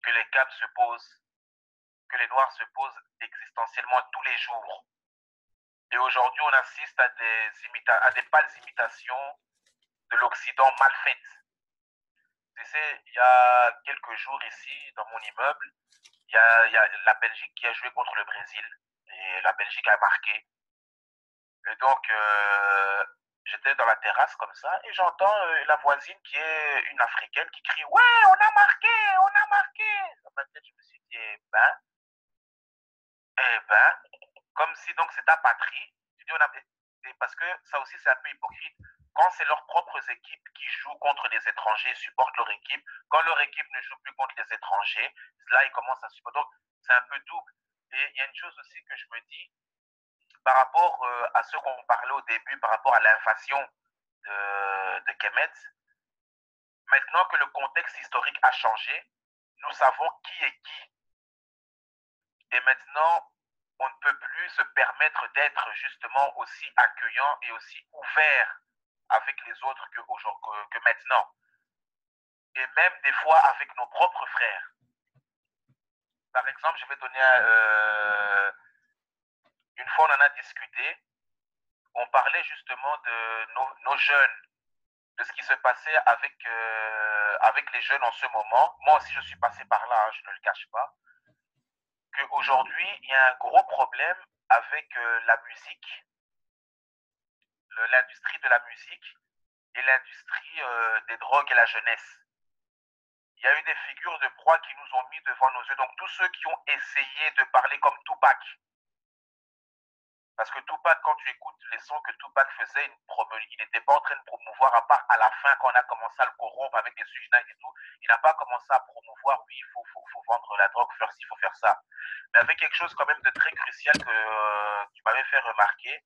que les CAM se posent, que les Noirs se posent existentiellement tous les jours. Et aujourd'hui, on assiste à des pâles imitations de l'Occident mal faites. Tu sais, il y a quelques jours ici, dans mon immeuble, il y a la Belgique qui a joué contre le Brésil. Et la Belgique a marqué. Et donc, j'étais dans la terrasse comme ça et j'entends la voisine qui est une Africaine qui crie ouais, on a marqué, on a marqué. Dans ma tête, je me suis dit, eh ben, comme si donc c'est ta patrie. Tu dis, parce que ça aussi, c'est un peu hypocrite. Quand c'est leurs propres équipes qui jouent contre les étrangers, supportent leur équipe, quand leur équipe ne joue plus contre les étrangers, là, ils commencent à supporter. Donc, c'est un peu double. Et il y a une chose aussi que je me dis, par rapport à ce qu'on parlait au début, par rapport à l'invasion de Kemet, maintenant que le contexte historique a changé, nous savons qui est qui. Et maintenant, on ne peut plus se permettre d'être justement aussi accueillant et aussi ouvert avec les autres que maintenant. Et même des fois avec nos propres frères. Par exemple, je vais donner une fois on en a discuté, on parlait justement de nos jeunes, de ce qui se passait avec les jeunes en ce moment. Moi aussi, je suis passé par là, hein, je ne le cache pas. Qu'aujourd'hui, il y a un gros problème avec la musique, l'industrie de la musique et l'industrie des drogues et la jeunesse. Il y a eu des figures de proie qui nous ont mis devant nos yeux. Donc, tous ceux qui ont essayé de parler comme Tupac, parce que Tupac, quand tu écoutes les sons que Tupac faisait, il n'était pas en train de promouvoir, à part à la fin, quand on a commencé à le corrompre avec les sujets et tout, il n'a pas commencé à promouvoir, oui, faut vendre la drogue, faire ci, il faut faire ça. Mais avec quelque chose quand même de très crucial que tu m'avais fait remarquer,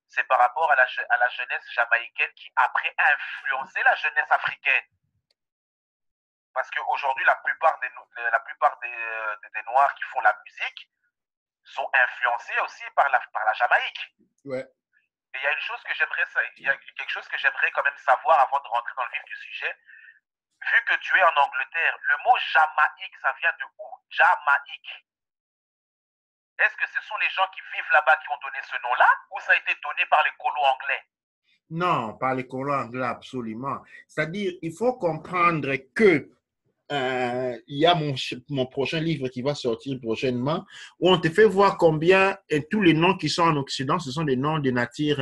c'est par rapport à la jeunesse jamaïcaine qui, après, a influencé la jeunesse africaine. Parce qu'aujourd'hui, la plupart des Noirs qui font la musique sont influencés aussi par la Jamaïque. Ouais. Et il y a quelque chose que j'aimerais quand même savoir avant de rentrer dans le vif du sujet. Vu que tu es en Angleterre, le mot Jamaïque, ça vient de où? Jamaïque. Est-ce que ce sont les gens qui vivent là-bas qui ont donné ce nom-là ou ça a été donné par les colons anglais? Non, par les colons anglais, absolument. C'est-à-dire, il faut comprendre que il y a mon prochain livre qui va sortir prochainement, où on te fait voir combien tous les noms qui sont en Occident, ce sont des noms de nature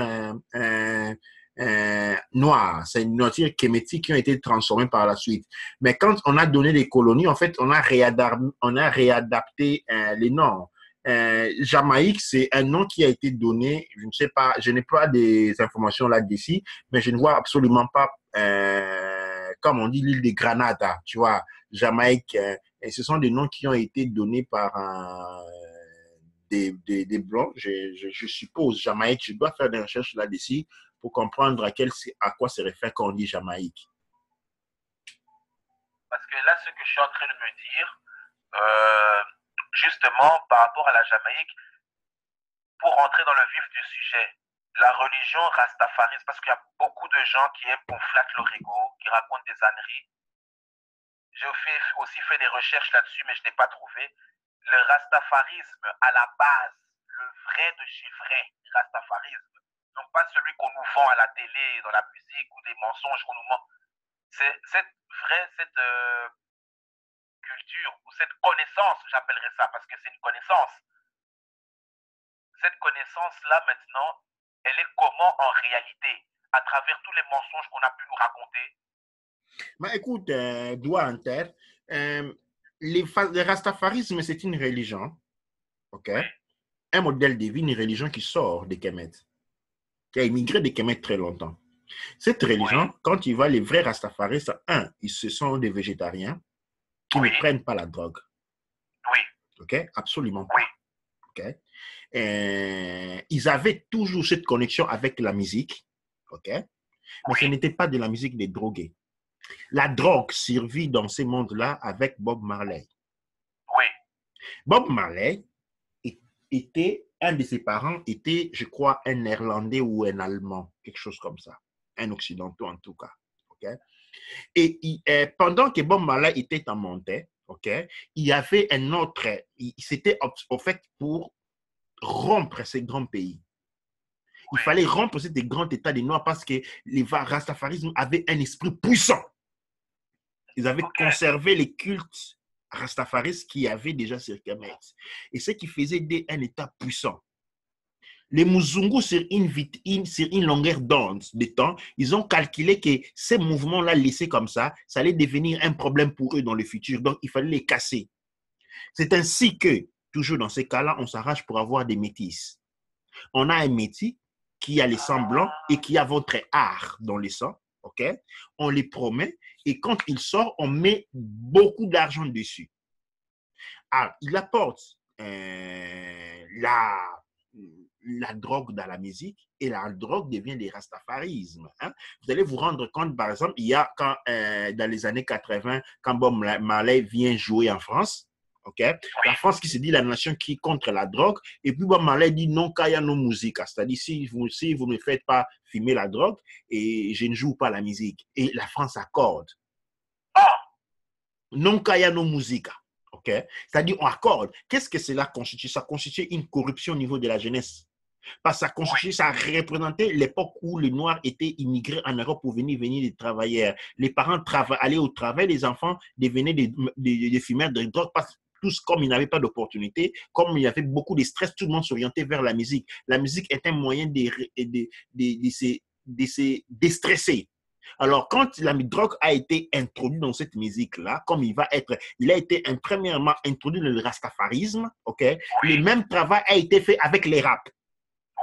noire. C'est une nature kémétique qui ont été transformés par la suite. Mais quand on a donné les colonies, en fait, on a réadapté les noms. Jamaïque, c'est un nom qui a été donné, je ne sais pas, je n'ai pas des informations là-dessus, mais je ne vois absolument pas, comme on dit, l'île de Granada, tu vois, Jamaïque. Et ce sont des noms qui ont été donnés par des Blancs, je suppose, Jamaïque. Je dois faire des recherches là-dessus pour comprendre à quoi se réfère quand on dit Jamaïque. Parce que là, ce que je suis en train de me dire, euh, justement, par rapport à la Jamaïque, pour rentrer dans le vif du sujet, la religion rastafarisme, parce qu'il y a beaucoup de gens qui aiment qu'on flatte leur ego, qui racontent des âneries. J'ai aussi fait des recherches là-dessus, mais je n'ai pas trouvé. Le rastafarisme, à la base, le vrai de chez vrai rastafarisme, donc pas celui qu'on nous vend à la télé, dans la musique ou des mensonges qu'on nous ment. C'est cette culture ou cette connaissance, j'appellerais ça, parce que c'est une connaissance. Cette connaissance-là, maintenant, elle est comment en réalité, à travers tous les mensonges qu'on a pu nous raconter, Mais écoute, doigt en terre, euh, le rastafarisme, c'est une religion, ok? Oui, Un modèle de vie, une religion qui sort des Kemet, qui a immigré des Kemet très longtemps. Cette oui, religion, quand tu vois les vrais rastafaristes, un, ils se sont des végétariens qui ne oui, prennent pas la drogue, oui, ok? Absolument oui, pas, ok? Ils avaient toujours cette connexion avec la musique, ok? Mais ce oui, n'était pas de la musique des drogués. La drogue survit dans ces mondes-là avec Bob Marley. oui, Bob Marley était, un de ses parents était, je crois, un Néerlandais ou un Allemand, quelque chose comme ça. Un Occidental en tout cas. Okay? Et pendant que Bob Marley était en montée, okay, il y avait un autre, c'était au fait pour rompre ces grands pays. Il oui. fallait rompre ces grands États des Noirs parce que le rastafarisme avait un esprit puissant. Ils avaient Ok, conservé les cultes rastafaristes qui avaient déjà sur Kemet. Et ce qui faisait un État puissant. Les Muzungu, sur une longueur d'onde de temps, ils ont calculé que ces mouvements-là laissés comme ça allait devenir un problème pour eux dans le futur. Donc, il fallait les casser. C'est ainsi que, toujours dans ces cas-là, on s'arrache pour avoir des métis. On a un métis qui a les sangs blancs et qui a votre art dans les sangs. OK? On les promet et quand il sort, on met beaucoup d'argent dessus. Alors, il apporte la drogue dans la musique et la drogue devient des rastafarismes. Hein? Vous allez vous rendre compte, par exemple, il y a quand, dans les années 80, quand Bob Marley vient jouer en France, okay? oui, La France qui se dit la nation qui est contre la drogue, et puis Bob Marley dit non, kaya no musique, c'est-à-dire si vous ne me faites pas fumer la drogue, et je ne joue pas la musique. Et la France accorde. ah, Non kaya no musique. Okay? C'est-à-dire on accorde. Qu'est-ce que cela constitue? Ça constitue une corruption au niveau de la jeunesse. Parce que oui, ça représentait l'époque où les Noirs étaient immigrés en Europe pour venir des travailleurs. Les parents allaient au travail, les enfants devenaient des fumeurs de drogue parce que tous, comme ils n'avaient pas d'opportunité, comme il y avait beaucoup de stress, tout le monde s'orientait vers la musique. La musique est un moyen de se déstresser. Alors, quand la drogue a été introduite dans cette musique-là, comme il a été premièrement introduit dans le rastafarisme, ok, le oui, même travail a été fait avec les rap.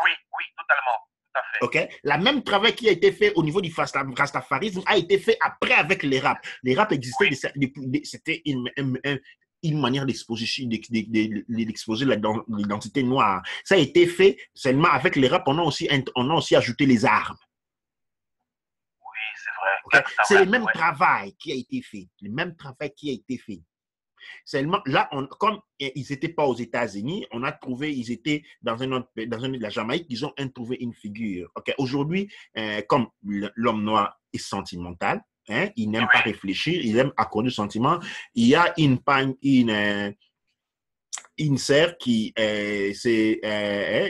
oui, oui, totalement, tout à fait. Okay? La même travail qui a été fait au niveau du rastafarisme a été fait après avec les rap. Les rap existaient, Oui, c'était une manière d'exposer l'identité noire. Ça a été fait seulement avec les rap, on a aussi ajouté les armes. oui, c'est vrai, vous Okay? êtes tout à C'est fait, le même oui, travail qui a été fait. Le même travail qui a été fait. Seulement, là, comme ils n'étaient pas aux États-Unis, on a trouvé, ils étaient dans la Jamaïque, ils ont trouvé une figure. Okay? Aujourd'hui, comme l'homme noir est sentimental, hein, il n'aime pas oui, réfléchir, il aime accorder le sentiment, il y a une sœur qui, c'est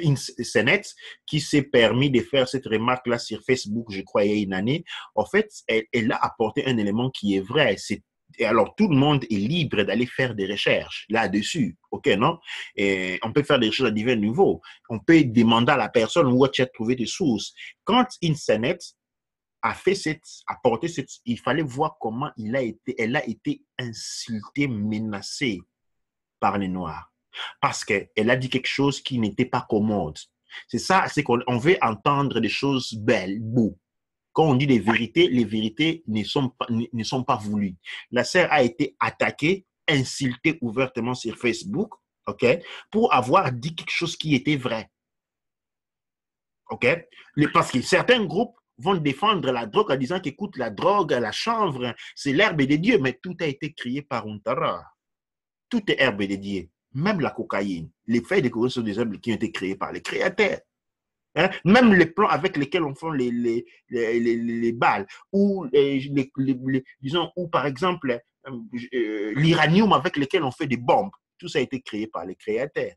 une scénette qui s'est permis de faire cette remarque-là sur Facebook, je crois, il y a une année. En fait, elle a apporté un élément qui est vrai. Et alors, tout le monde est libre d'aller faire des recherches là-dessus. OK, non? Et on peut faire des recherches à divers niveaux. On peut demander à la personne où tu as trouvé des sources. Quand une scénette apporté il fallait voir comment elle a été insultée, menacée par les Noirs parce qu'elle a dit quelque chose qui n'était pas commode. C'est ça, c'est qu'on veut entendre des choses belles, beaux. Quand on dit les vérités ne sont pas voulues. La sœur a été attaquée, insultée ouvertement sur Facebook, ok, pour avoir dit quelque chose qui était vrai. Ok? Parce que certains groupes vont défendre la drogue en disant qu'écoute, la drogue, la chanvre, c'est l'herbe des dieux, mais tout a été créé par Untara. Tout est herbe des dieux. Même la cocaïne, les feuilles de cocaïne sont des herbes qui ont été créées par les créateurs. Hein? Même les plans avec lesquels on fait les balles, ou disons, ou par exemple, l'uranium avec lequel on fait des bombes, tout ça a été créé par les créateurs.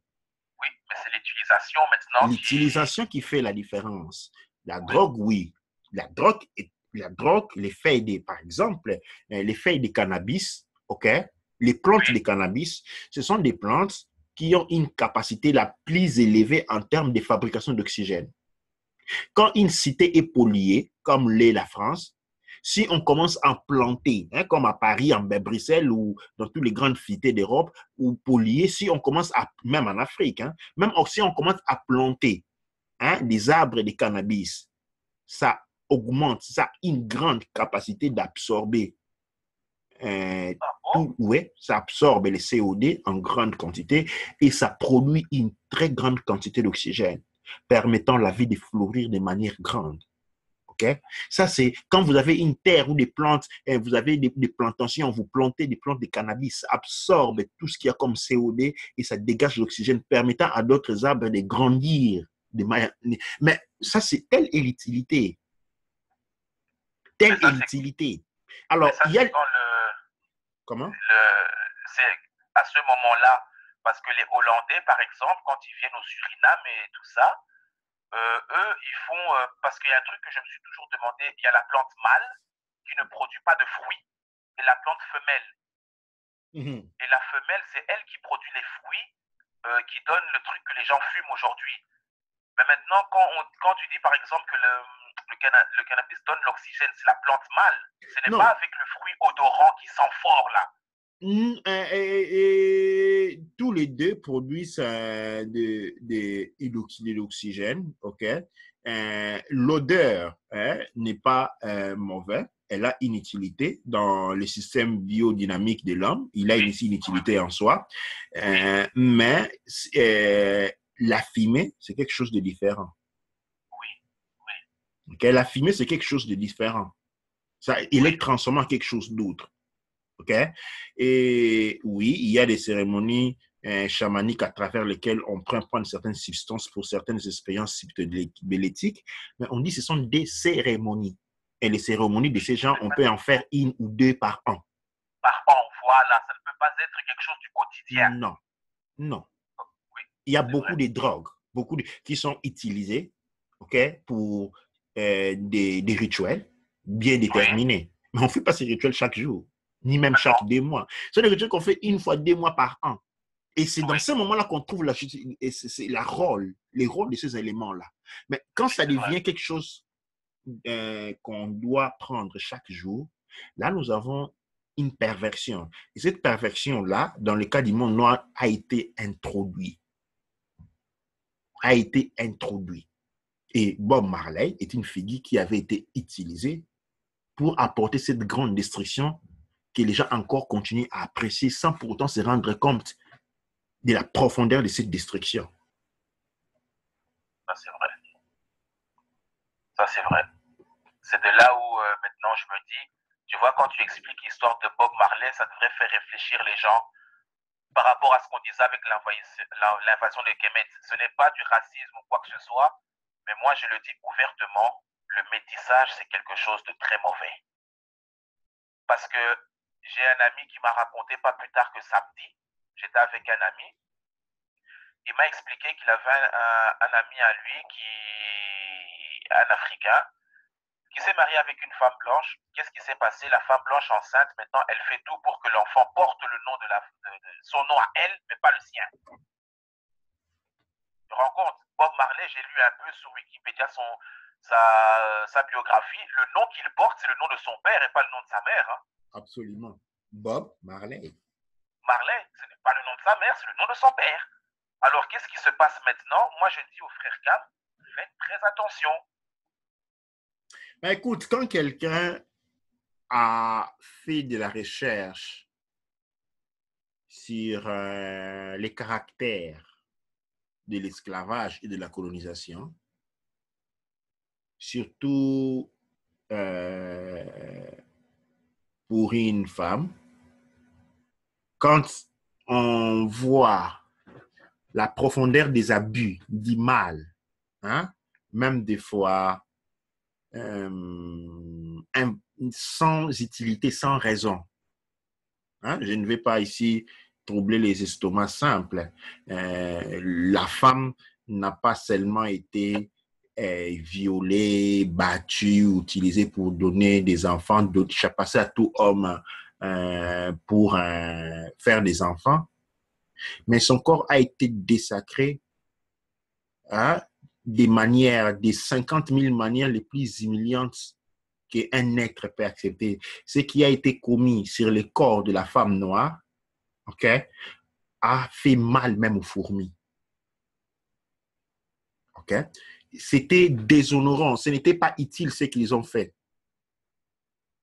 oui, mais c'est l'utilisation maintenant L'utilisation qui fait la différence. La oui, drogue, oui. La drogue, les feuilles par exemple, les feuilles de cannabis, ok? Les plantes oui, de cannabis, ce sont des plantes qui ont une capacité la plus élevée en termes de fabrication d'oxygène. Quand une cité est polluée, comme l'est la France, Si on commence à planter, hein, comme à Paris, en Bruxelles ou dans toutes les grandes cités d'Europe, ou polluer, si on commence à, même en Afrique, hein, même si on commence à planter hein, des arbres et des cannabis, ça augmente, ça a une grande capacité d'absorber ouais, ça absorbe les CO2 en grande quantité et ça produit une très grande quantité d'oxygène, permettant la vie de fleurir de manière grande. Okay? Ça, c'est quand vous avez une terre ou des plantes, vous avez des plantations, vous plantez des plantes de cannabis, ça absorbe tout ce qu'il y a comme CO2 et ça dégage l'oxygène, permettant à d'autres arbres de grandir. Mais ça, c'est telle est l'utilité. Telle est l'utilité. Alors, il y a... Comment? C'est à ce moment-là, parce que les Hollandais, par exemple, quand ils viennent au Suriname et tout ça, eux, ils font, parce qu'il y a un truc que je me suis toujours demandé, il y a la plante mâle qui ne produit pas de fruits, et la plante femelle. Et la femelle, c'est elle qui produit les fruits, qui donne le truc que les gens fument aujourd'hui. Mais maintenant, quand tu dis par exemple que le cannabis donne l'oxygène, c'est la plante mâle, ce n'est pas avec le fruit odorant qui sent fort là. Tous les deux produisent de l'oxygène, ok? L'odeur n'est pas mauvaise, elle a une utilité dans le système biodynamique de l'homme, il a une utilité en soi, mais la fumée, c'est quelque chose de différent. Okay? La fumée, c'est quelque chose de différent. Ça, il est transformé en quelque chose d'autre. Okay? Et oui, il y a des cérémonies chamaniques à travers lesquelles on prend certaines substances pour certaines expériences psychédéliques, mais on dit que ce sont des cérémonies. Et les cérémonies de ces gens, on peut en faire une ou deux par an. Par an, voilà, ça ne peut pas être quelque chose du quotidien. Non, non. Oui, il y a beaucoup de drogues, qui sont utilisées okay, pour des rituels bien déterminés. Oui. Mais on ne fait pas ces rituels chaque jour, ni même chaque 2 mois. C'est des rituels qu'on fait 1 fois 2 mois par an. Et c'est dans ce moment-là qu'on trouve les rôles de ces éléments-là. Mais quand ça devient quelque chose qu'on doit prendre chaque jour, là, nous avons une perversion. Et cette perversion-là, dans le cas du monde noir, a été introduite. Et Bob Marley est une figure qui avait été utilisée pour apporter cette grande destruction que les gens encore continuent à apprécier sans pour autant se rendre compte de la profondeur de cette destruction. Ça, c'est vrai. Ça, c'est vrai. C'est de là où maintenant je me dis, tu vois, quand tu expliques l'histoire de Bob Marley, ça devrait faire réfléchir les gens par rapport à ce qu'on disait avec l'invasion des Kemet. Ce n'est pas du racisme ou quoi que ce soit, mais moi je le dis ouvertement, le métissage c'est quelque chose de très mauvais. Parce que j'ai un ami qui m'a raconté pas plus tard que samedi, j'étais avec un ami, il m'a expliqué qu'il avait un ami à lui un Africain, qui s'est marié avec une femme blanche. Qu'est-ce qui s'est passé? La femme blanche enceinte, maintenant, elle fait tout pour que l'enfant porte le nom de son nom à elle, mais pas le sien. Tu te rends compte? Bob Marley, j'ai lu un peu sur Wikipédia sa biographie. Le nom qu'il porte, c'est le nom de son père et pas le nom de sa mère. Hein. Absolument. Bob Marley. Marley, ce n'est pas le nom de sa mère, c'est le nom de son père. Alors, qu'est-ce qui se passe maintenant? Moi, je dis aux frères Cam, faites très attention. Ben, écoute, quand quelqu'un a fait de la recherche sur les caractères de l'esclavage et de la colonisation, surtout pour une femme, quand on voit la profondeur des abus, du mal, hein, même des fois sans utilité, sans raison. Hein? Je ne vais pas ici troubler les estomacs simples. La femme n'a pas seulement été violée, battue, utilisée pour donner des enfants, d'autres passer à tout homme pour faire des enfants, mais son corps a été désacré hein, des 50 000 manières les plus humiliantes qu'un être peut accepter, ce qui a été commis sur le corps de la femme noire, ok, a fait mal même aux fourmis. Ok? C'était déshonorant, ce n'était pas utile ce qu'ils ont fait.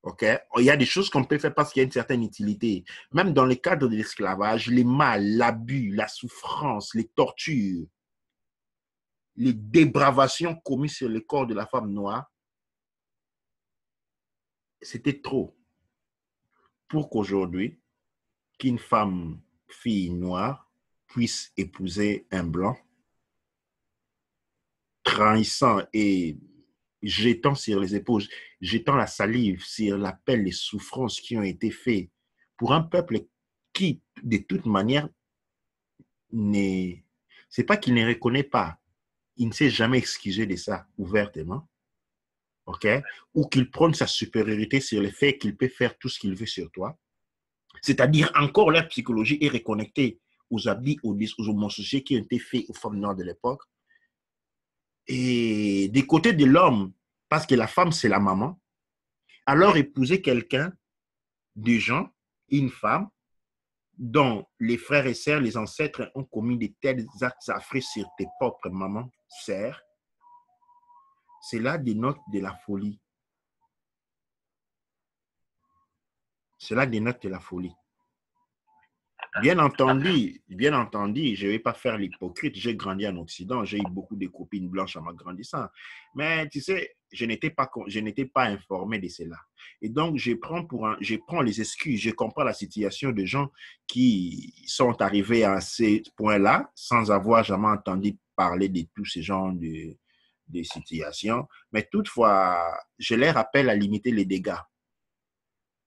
Ok? Il y a des choses qu'on peut faire parce qu'il y a une certaine utilité. Même dans le cadre de l'esclavage, les mal, l'abus, la souffrance, les tortures, les débravations commises sur le corps de la femme noire, c'était trop pour qu'aujourd'hui, qu'une femme, fille noire, puisse épouser un blanc, trahissant et jetant sur les épaules, jetant la salive sur la peine, les souffrances qui ont été faites pour un peuple qui, de toute manière, c'est pas qu'il ne reconnaît pas, il ne s'est jamais excusé de ça ouvertement, ok? Ou qu'il prône sa supériorité sur le fait qu'il peut faire tout ce qu'il veut sur toi. C'est-à-dire encore leur psychologie est reconnectée aux habits, aux homosexuels qui ont été faits aux femmes noires de l'époque. Et des côtés de l'homme, parce que la femme, c'est la maman, alors épouser quelqu'un, des gens, une femme, dont les frères et sœurs, les ancêtres ont commis de tels actes affreux sur tes propres mamans, sœurs, cela dénote de la folie. Cela dénote de la folie. Bien entendu, je ne vais pas faire l'hypocrite. J'ai grandi en Occident, j'ai eu beaucoup de copines blanches en m'agrandissant. Mais tu sais, je n'étais pas informé de cela. Et donc, je prends les excuses, je comprends la situation de gens qui sont arrivés à ce point-là sans avoir jamais entendu parler de tous ces genres de situations. Mais toutefois, je les rappelle à limiter les dégâts.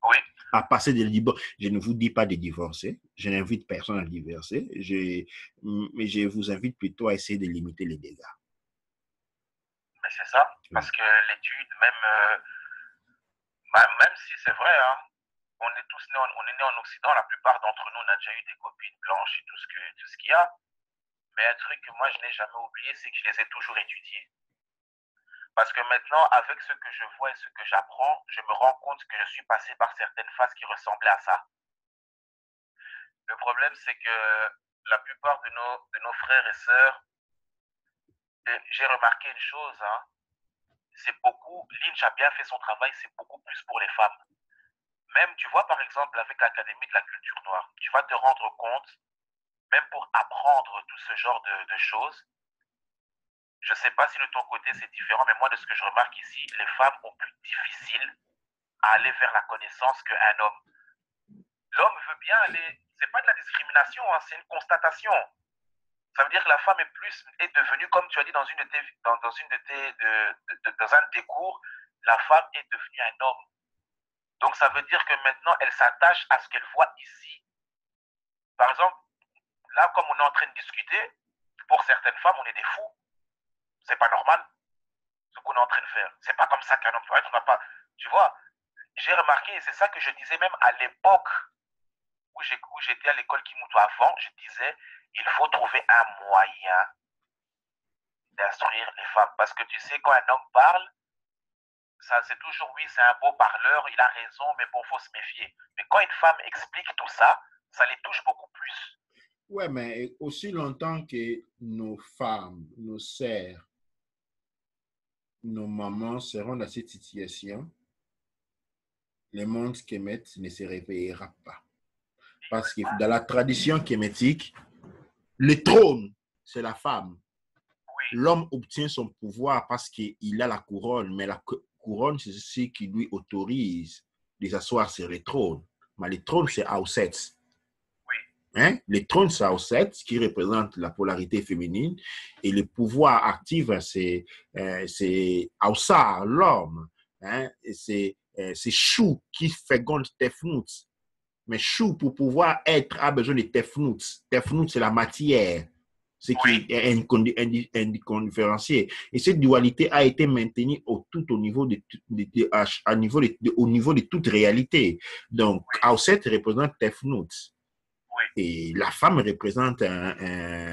Oui. À passer de libre. Je ne vous dis pas de divorcer. Je n'invite personne à divorcer. Mais je vous invite plutôt à essayer de limiter les dégâts. Mais c'est ça, parce que l'étude, même si c'est vrai, hein, on est né en Occident, la plupart d'entre nous, on a déjà eu des copines blanches et tout ce qu'il y a. Mais un truc que moi, je n'ai jamais oublié, c'est que je les ai toujours étudiées. Parce que maintenant, avec ce que je vois et ce que j'apprends, je me rends compte que je suis passé par certaines phases qui ressemblaient à ça. Le problème, c'est que la plupart de nos frères et sœurs, j'ai remarqué une chose, hein, c'est beaucoup, Lynch a bien fait son travail, c'est beaucoup plus pour les femmes. Même, tu vois, par exemple, avec l'Académie de la culture noire, tu vas te rendre compte, même pour apprendre tout ce genre de choses, je ne sais pas si de ton côté c'est différent, mais moi, de ce que je remarque ici, les femmes ont plus difficile à aller vers la connaissance qu'un homme. L'homme veut bien aller, c'est pas de la discrimination, hein, c'est une constatation. Ça veut dire que la femme est devenue, comme tu as dit dans un de tes cours, la femme est devenue un homme. Donc ça veut dire que maintenant, elle s'attache à ce qu'elle voit ici. Par exemple, là, comme on est en train de discuter, pour certaines femmes, on est des fous. C'est pas normal ce qu'on est en train de faire. C'est pas comme ça qu'un homme doit être. On n'a pas, tu vois, j'ai remarqué, et c'est ça que je disais même à l'époque où j'étais à l'école Kimoutou avant, je disais, il faut trouver un moyen d'instruire les femmes. Parce que tu sais, quand un homme parle, ça c'est toujours, oui, c'est un beau parleur, il a raison, mais bon, il faut se méfier. Mais quand une femme explique tout ça, ça les touche beaucoup plus. Ouais, mais aussi longtemps que nos femmes, nos sœurs, nos mamans seront dans cette situation, le monde kémète ne se réveillera pas. Parce que dans la tradition kémétique, le trône, c'est la femme. Oui. L'homme obtient son pouvoir parce qu'il a la couronne, mais la couronne, c'est ce qui lui autorise de s'asseoir sur le trône. Mais le trône, c'est Auset. Oui. Hein? Le trône, c'est Auset, qui représente la polarité féminine, et le pouvoir actif, c'est Aussar, l'homme. Hein? C'est Chou qui féconde Tefnut. Mais Chou, pour pouvoir être, a besoin de Tefnut. Tefnut, c'est la matière. Ce qui est indifférencié. Et cette dualité a été maintenue tout au niveau au niveau de toute réalité. Donc, Auset représente Tefnut. Et la femme représente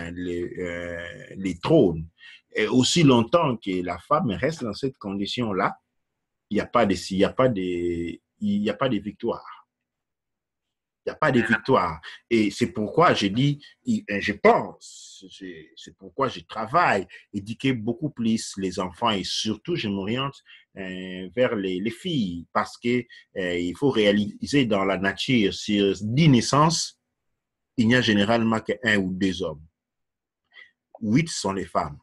les trônes. Et aussi longtemps que la femme reste dans cette condition-là, il n'y a pas de, il y a pas de, il y a pas de victoire. Il n'y a pas de victoire. Et c'est pourquoi je dis, je pense, c'est pourquoi je travaille, éduquer beaucoup plus les enfants et surtout je m'oriente vers les filles parce que il faut réaliser dans la nature, sur 10 naissances, il n'y a généralement qu'un ou deux hommes. 8 sont les femmes.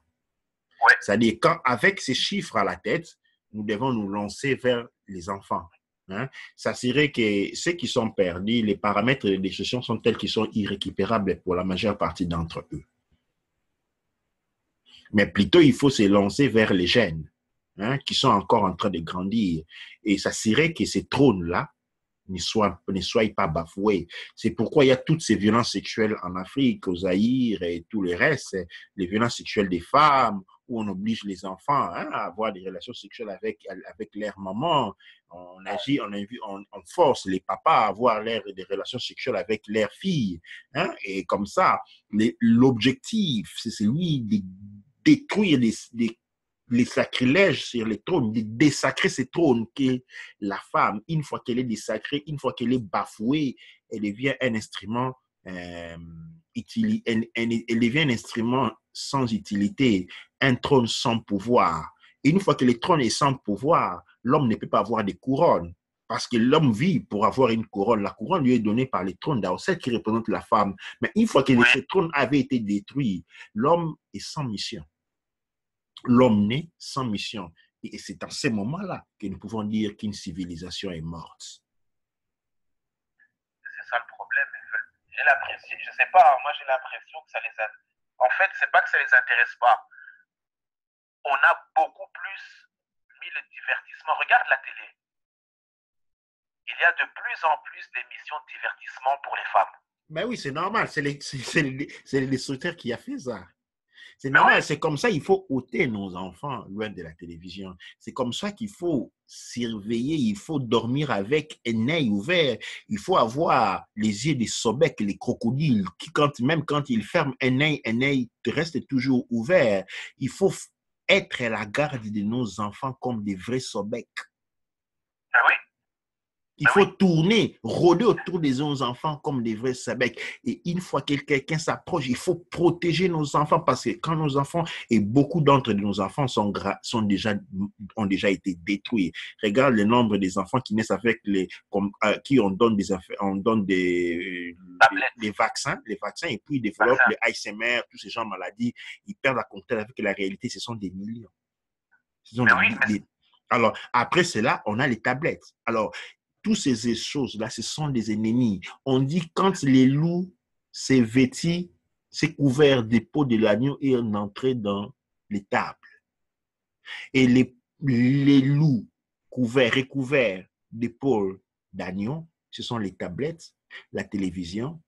Ouais. C'est-à-dire qu'avec ces chiffres à la tête, nous devons nous lancer vers les enfants. Hein? Ça serait que ceux qui sont perdus, les paramètres de décision sont tels qu'ils sont irrécupérables pour la majeure partie d'entre eux. Mais plutôt, il faut se lancer vers les jeunes hein, qui sont encore en train de grandir. Et ça serait que ces trônes-là ne soient pas bafoués. C'est pourquoi il y a toutes ces violences sexuelles en Afrique, au Zaïre et tout le reste, les violences sexuelles des femmes, où on oblige les enfants hein, à avoir des relations sexuelles avec leur maman. On force les papas à avoir des relations sexuelles avec leurs filles. Hein, et comme ça, l'objectif, c'est celui de détruire les sacrilèges sur les trônes, de désacrer ces trônes que la femme, une fois qu'elle est désacrée, une fois qu'elle est bafouée, elle devient un instrument elle devient un instrument sans utilité, un trône sans pouvoir. Et une fois que le trône est sans pouvoir, l'homme ne peut pas avoir de couronne. Parce que l'homme vit pour avoir une couronne. La couronne lui est donnée par les trônes d'Aosset qui représente la femme. Mais une fois que ce trône avait été détruit, l'homme est sans mission. L'homme naît sans mission. Et c'est dans ces moments-là que nous pouvons dire qu'une civilisation est morte. C'est ça le problème. J'ai l'impression, je sais pas, moi j'ai l'impression que ça les a... En fait, c'est pas que ça les intéresse pas. On a beaucoup plus mis le divertissement. Regarde la télé. Il y a de plus en plus d'émissions de divertissement pour les femmes. Ben oui, c'est normal. C'est les destructeurs qui a fait ça. C'est normal, oui. C'est comme ça qu'il faut ôter nos enfants loin de la télévision. C'est comme ça qu'il faut surveiller, il faut dormir avec un œil ouvert. Il faut avoir les yeux des sobecs, les crocodiles, qui même quand ils ferment un œil reste toujours ouvert. Il faut être à la garde de nos enfants comme des vrais sobecs. Ah oui. Il faut tourner, rôder autour des enfants comme des vrais sabecs. Et une fois que quelqu'un s'approche, il faut protéger nos enfants parce que quand nos enfants, et beaucoup d'entre nos enfants ont déjà été détruits. Regarde le nombre des enfants qui naissent avec qui on donne des vaccins, et puis ils développent le ASMR, tous ces genres de maladies. Ils perdent la contact avec la réalité. Ce sont des millions. Alors, après cela, on a les tablettes. Alors, toutes ces choses-là, ce sont des ennemis. On dit quand les loups s'est vêtis, s'est couvert des peaux de l'agneau et on entrait dans les tables. Et les loups recouverts des peaux d'agneau, ce sont les tablettes, la télévision,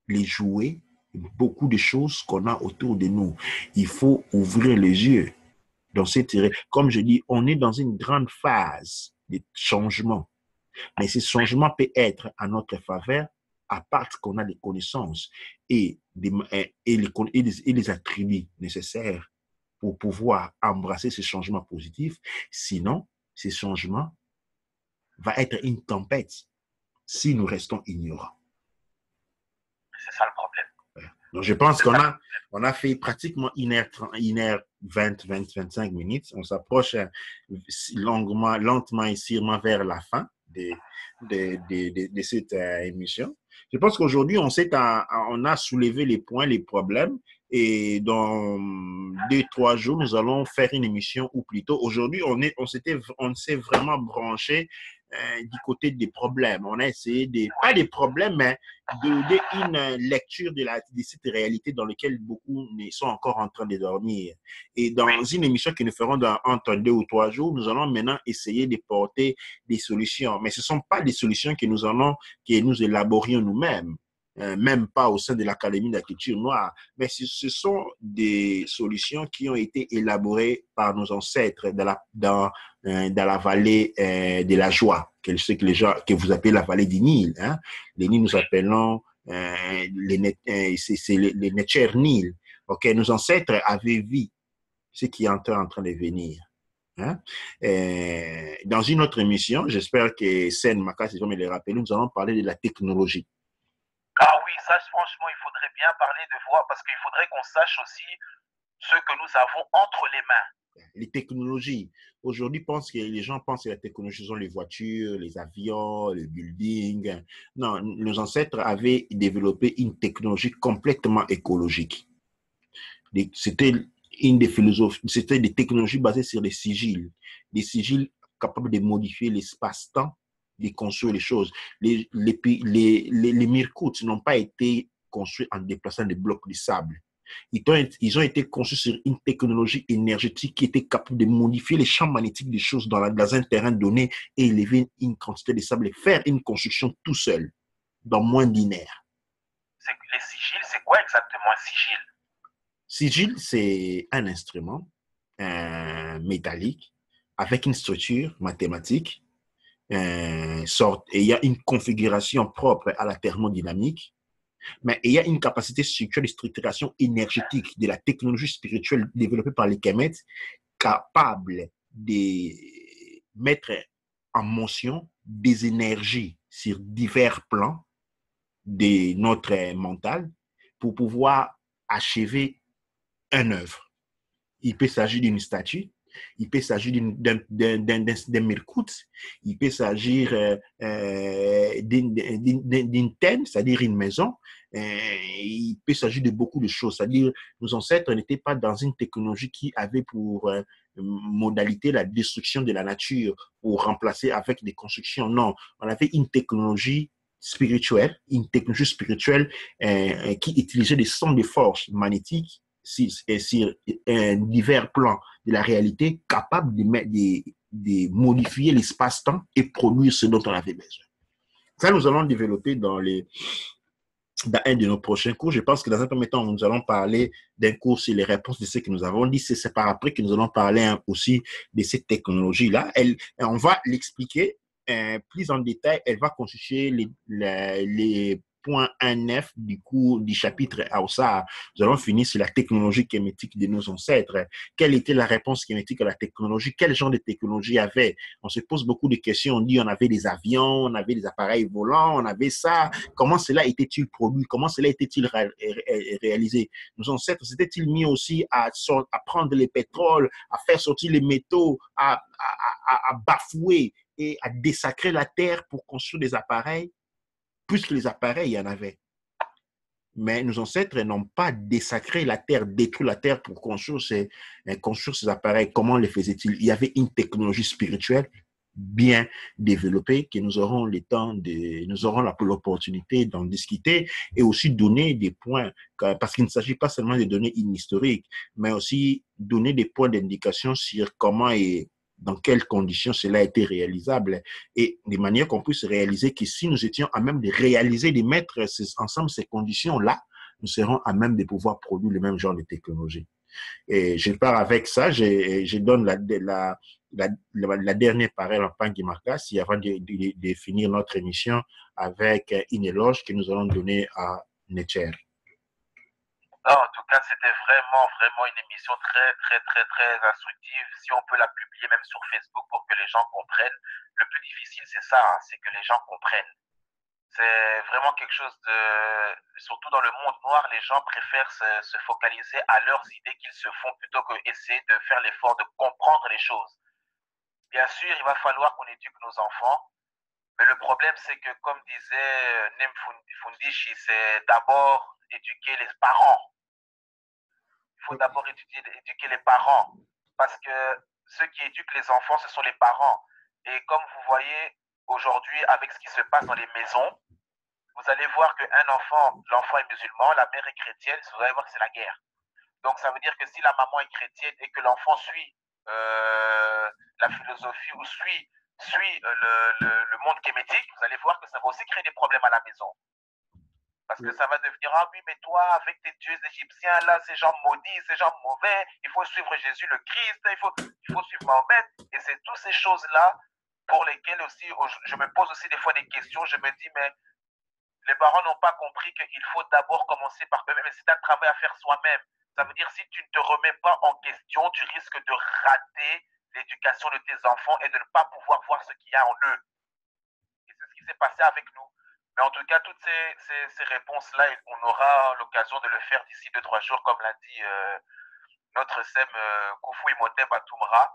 les jouets, beaucoup de choses qu'on a autour de nous. Il faut ouvrir les yeux. Comme je dis, on est dans une grande phase de changement. Mais ce changement peut être à notre faveur à part qu'on a des connaissances et les attributs nécessaires pour pouvoir embrasser ce changement positif. Sinon, ce changement va être une tempête si nous restons ignorants. C'est ça le problème. Donc, je pense qu'on a fait pratiquement 1h20, 25 minutes. On s'approche lentement et sûrement vers la fin de cette émission. Je pense qu'aujourd'hui, on a soulevé les points, les problèmes, et dans 2-3 jours, nous allons faire une émission, ou plutôt, aujourd'hui, on s'est vraiment branché du côté des problèmes. On a essayé pas des problèmes, mais de une lecture de cette réalité dans laquelle beaucoup sont encore en train de dormir. Et dans une émission que nous ferons entre 2 ou 3 jours, nous allons maintenant essayer de porter des solutions. Mais ce ne sont pas des solutions que nous élaborions nous-mêmes. Même pas au sein de l'Académie de la culture noire, mais ce sont des solutions qui ont été élaborées par nos ancêtres dans la vallée de la joie, que vous appelez la vallée du Nil. Hein? Les Nils, nous appelons les Netcher Nil. Okay? Nos ancêtres avaient vu ce qui est en train de venir. Hein? Dans une autre émission, j'espère que Sen Maka, si je me le rappeler, nous allons parler de la technologie. Ah oui, ça, franchement, il faudrait bien parler de voir parce qu'il faudrait qu'on sache aussi ce que nous avons entre les mains. Les technologies. Aujourd'hui, les gens pensent que la technologie sont les voitures, les avions, les buildings. Non, nos ancêtres avaient développé une technologie complètement écologique. C'était une des philosophies, c'était des technologies basées sur des sigils capables de modifier l'espace-temps, de construire les choses. Les Mirkouts n'ont pas été construits en déplaçant des blocs de sable. Ils ont été conçus sur une technologie énergétique qui était capable de modifier les champs magnétiques des choses dans un terrain donné et élever une quantité de sable et faire une construction tout seul, dans moins d'une heure. Les sigils, c'est quoi exactement un sigil? Sigil, c'est un instrument métallique avec une structure mathématique. Et il y a une configuration propre à la thermodynamique, mais il y a une capacité structurelle de structuration énergétique de la technologie spirituelle développée par les Kemet, capable de mettre en motion des énergies sur divers plans de notre mental pour pouvoir achever une œuvre. Il peut s'agir d'une statue, il peut s'agir d'un Mirkout, il peut s'agir d'une tente, c'est-à-dire une maison. Il peut s'agir de beaucoup de choses. C'est-à-dire, nos ancêtres n'étaient pas dans une technologie qui avait pour modalité la destruction de la nature pour remplacer avec des constructions. Non, on avait une technologie spirituelle qui utilisait des sons de force magnétiques sur divers plans de la réalité capables de modifier l'espace-temps et produire ce dont on avait besoin. Ça, nous allons développer dans un de nos prochains cours. Je pense que dans un premier temps, nous allons parler d'un cours sur les réponses de ce que nous avons dit. C'est par après que nous allons parler aussi de cette technologie-là. On va l'expliquer plus en détail. Elle va constituer les points 1.9 du cours du chapitre Aoussa. Nous allons finir sur la technologie kémétique de nos ancêtres. Quelle était la réponse kémétique à la technologie? Quel genre de technologie avait? On se pose beaucoup de questions. On dit on avait des avions, on avait des appareils volants, on avait ça. Comment cela était-il produit? Comment cela était-il réalisé? Nos ancêtres s'étaient-ils mis aussi à prendre les pétroles, à faire sortir les métaux, à bafouer et à désacrer la terre pour construire des appareils? Puisque les appareils, il y en avait. Mais nos ancêtres n'ont pas désacré la terre, détruit la terre pour construire ces appareils. Comment les faisaient-ils? Il y avait une technologie spirituelle bien développée que nous aurons l'opportunité d'en discuter et aussi donner des points, parce qu'il ne s'agit pas seulement de donner une historique, mais aussi donner des points d'indication sur comment et dans quelles conditions cela a été réalisable et de manière qu'on puisse réaliser que si nous étions à même de réaliser, de mettre ensemble ces conditions-là, nous serons à même de pouvoir produire le même genre de technologie. Et je pars avec ça, je donne la dernière parole en Panguimarcas avant de finir notre émission avec une éloge que nous allons donner à Netcher. Non, en tout cas, c'était vraiment une émission très instructive. Si on peut la publier même sur Facebook pour que les gens comprennent, le plus difficile, c'est ça, hein, c'est que les gens comprennent. C'est vraiment quelque chose de... Surtout dans le monde noir, les gens préfèrent se focaliser à leurs idées qu'ils se font plutôt qu'essayer de faire l'effort de comprendre les choses. Bien sûr, il va falloir qu'on éduque nos enfants, mais le problème, c'est que, comme disait Nem Fundishi, c'est d'abord éduquer les parents. Il faut d'abord éduquer les parents, parce que ceux qui éduquent les enfants, ce sont les parents. Et comme vous voyez aujourd'hui, avec ce qui se passe dans les maisons, vous allez voir qu'un enfant, l'enfant est musulman, la mère est chrétienne, vous allez voir que c'est la guerre. Donc ça veut dire que si la maman est chrétienne et que l'enfant suit la philosophie ou suit le monde kémétique, vous allez voir que ça va aussi créer des problèmes à la maison. Parce que ça va devenir, ah oui, mais toi, avec tes dieux égyptiens, là, ces gens maudits, ces gens mauvais, il faut suivre Jésus le Christ, il faut suivre Mahomet. Et c'est toutes ces choses-là pour lesquelles aussi, je me pose aussi des fois des questions. Je me dis, mais les parents n'ont pas compris qu'il faut d'abord commencer par eux-mêmes. Et c'est un travail à faire soi-même. Ça veut dire, si tu ne te remets pas en question, tu risques de rater l'éducation de tes enfants et de ne pas pouvoir voir ce qu'il y a en eux. Et c'est ce qui s'est passé avec nous. Mais en tout cas, toutes ces réponses-là, on aura l'occasion de le faire d'ici 2-3 jours, comme l'a dit notre SEM Koufou Imhotep Atoumra,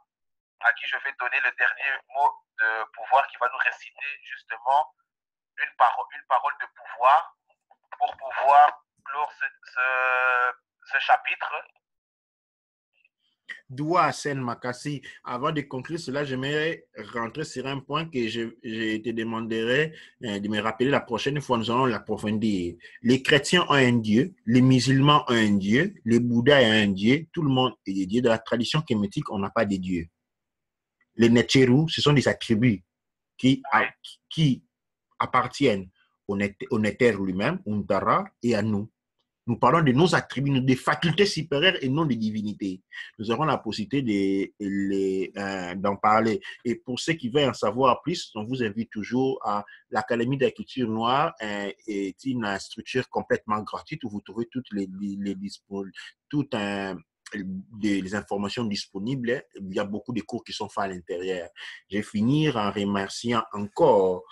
à qui je vais donner le dernier mot de pouvoir qui va nous réciter justement une parole de pouvoir pour pouvoir clore ce chapitre. Doua Sen Makassi. Avant de conclure cela, j'aimerais rentrer sur un point que je te demanderai de me rappeler la prochaine fois, nous allons l'approfondir. Les chrétiens ont un Dieu, les musulmans ont un Dieu, les bouddhas ont un Dieu, tout le monde est des dieux. Dans la tradition kémétique, on n'a pas de dieux. Les Netcheru, ce sont des attributs qui appartiennent au Nether lui-même, au Ntara et à nous. Nous parlons de nos attributs, des facultés supérieures et non des divinités. Nous aurons la possibilité d'en parler. Et pour ceux qui veulent en savoir plus, on vous invite toujours à l'Académie de la culture noire. Est une structure complètement gratuite où vous trouvez toutes les informations disponibles. Il y a beaucoup de cours qui sont faits à l'intérieur. Je vais finir en remerciant encore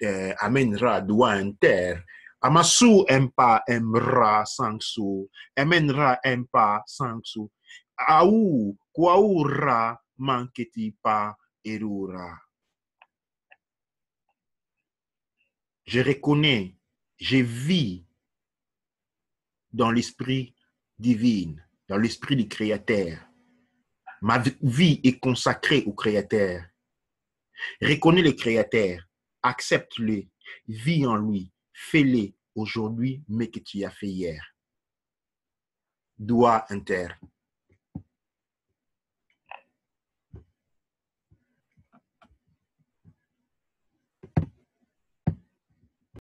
Amen-Ra Doua Inter. Amasu empa emra sangsu, emenra empa sangsu, au kwaura manketi pa erura. Je reconnais, je vis dans l'esprit divin, dans l'esprit du Créateur. Ma vie est consacrée au Créateur. Reconnais le Créateur, accepte-le, vis en lui. Fais-les aujourd'hui, mais que tu as fait hier. Doua Inter.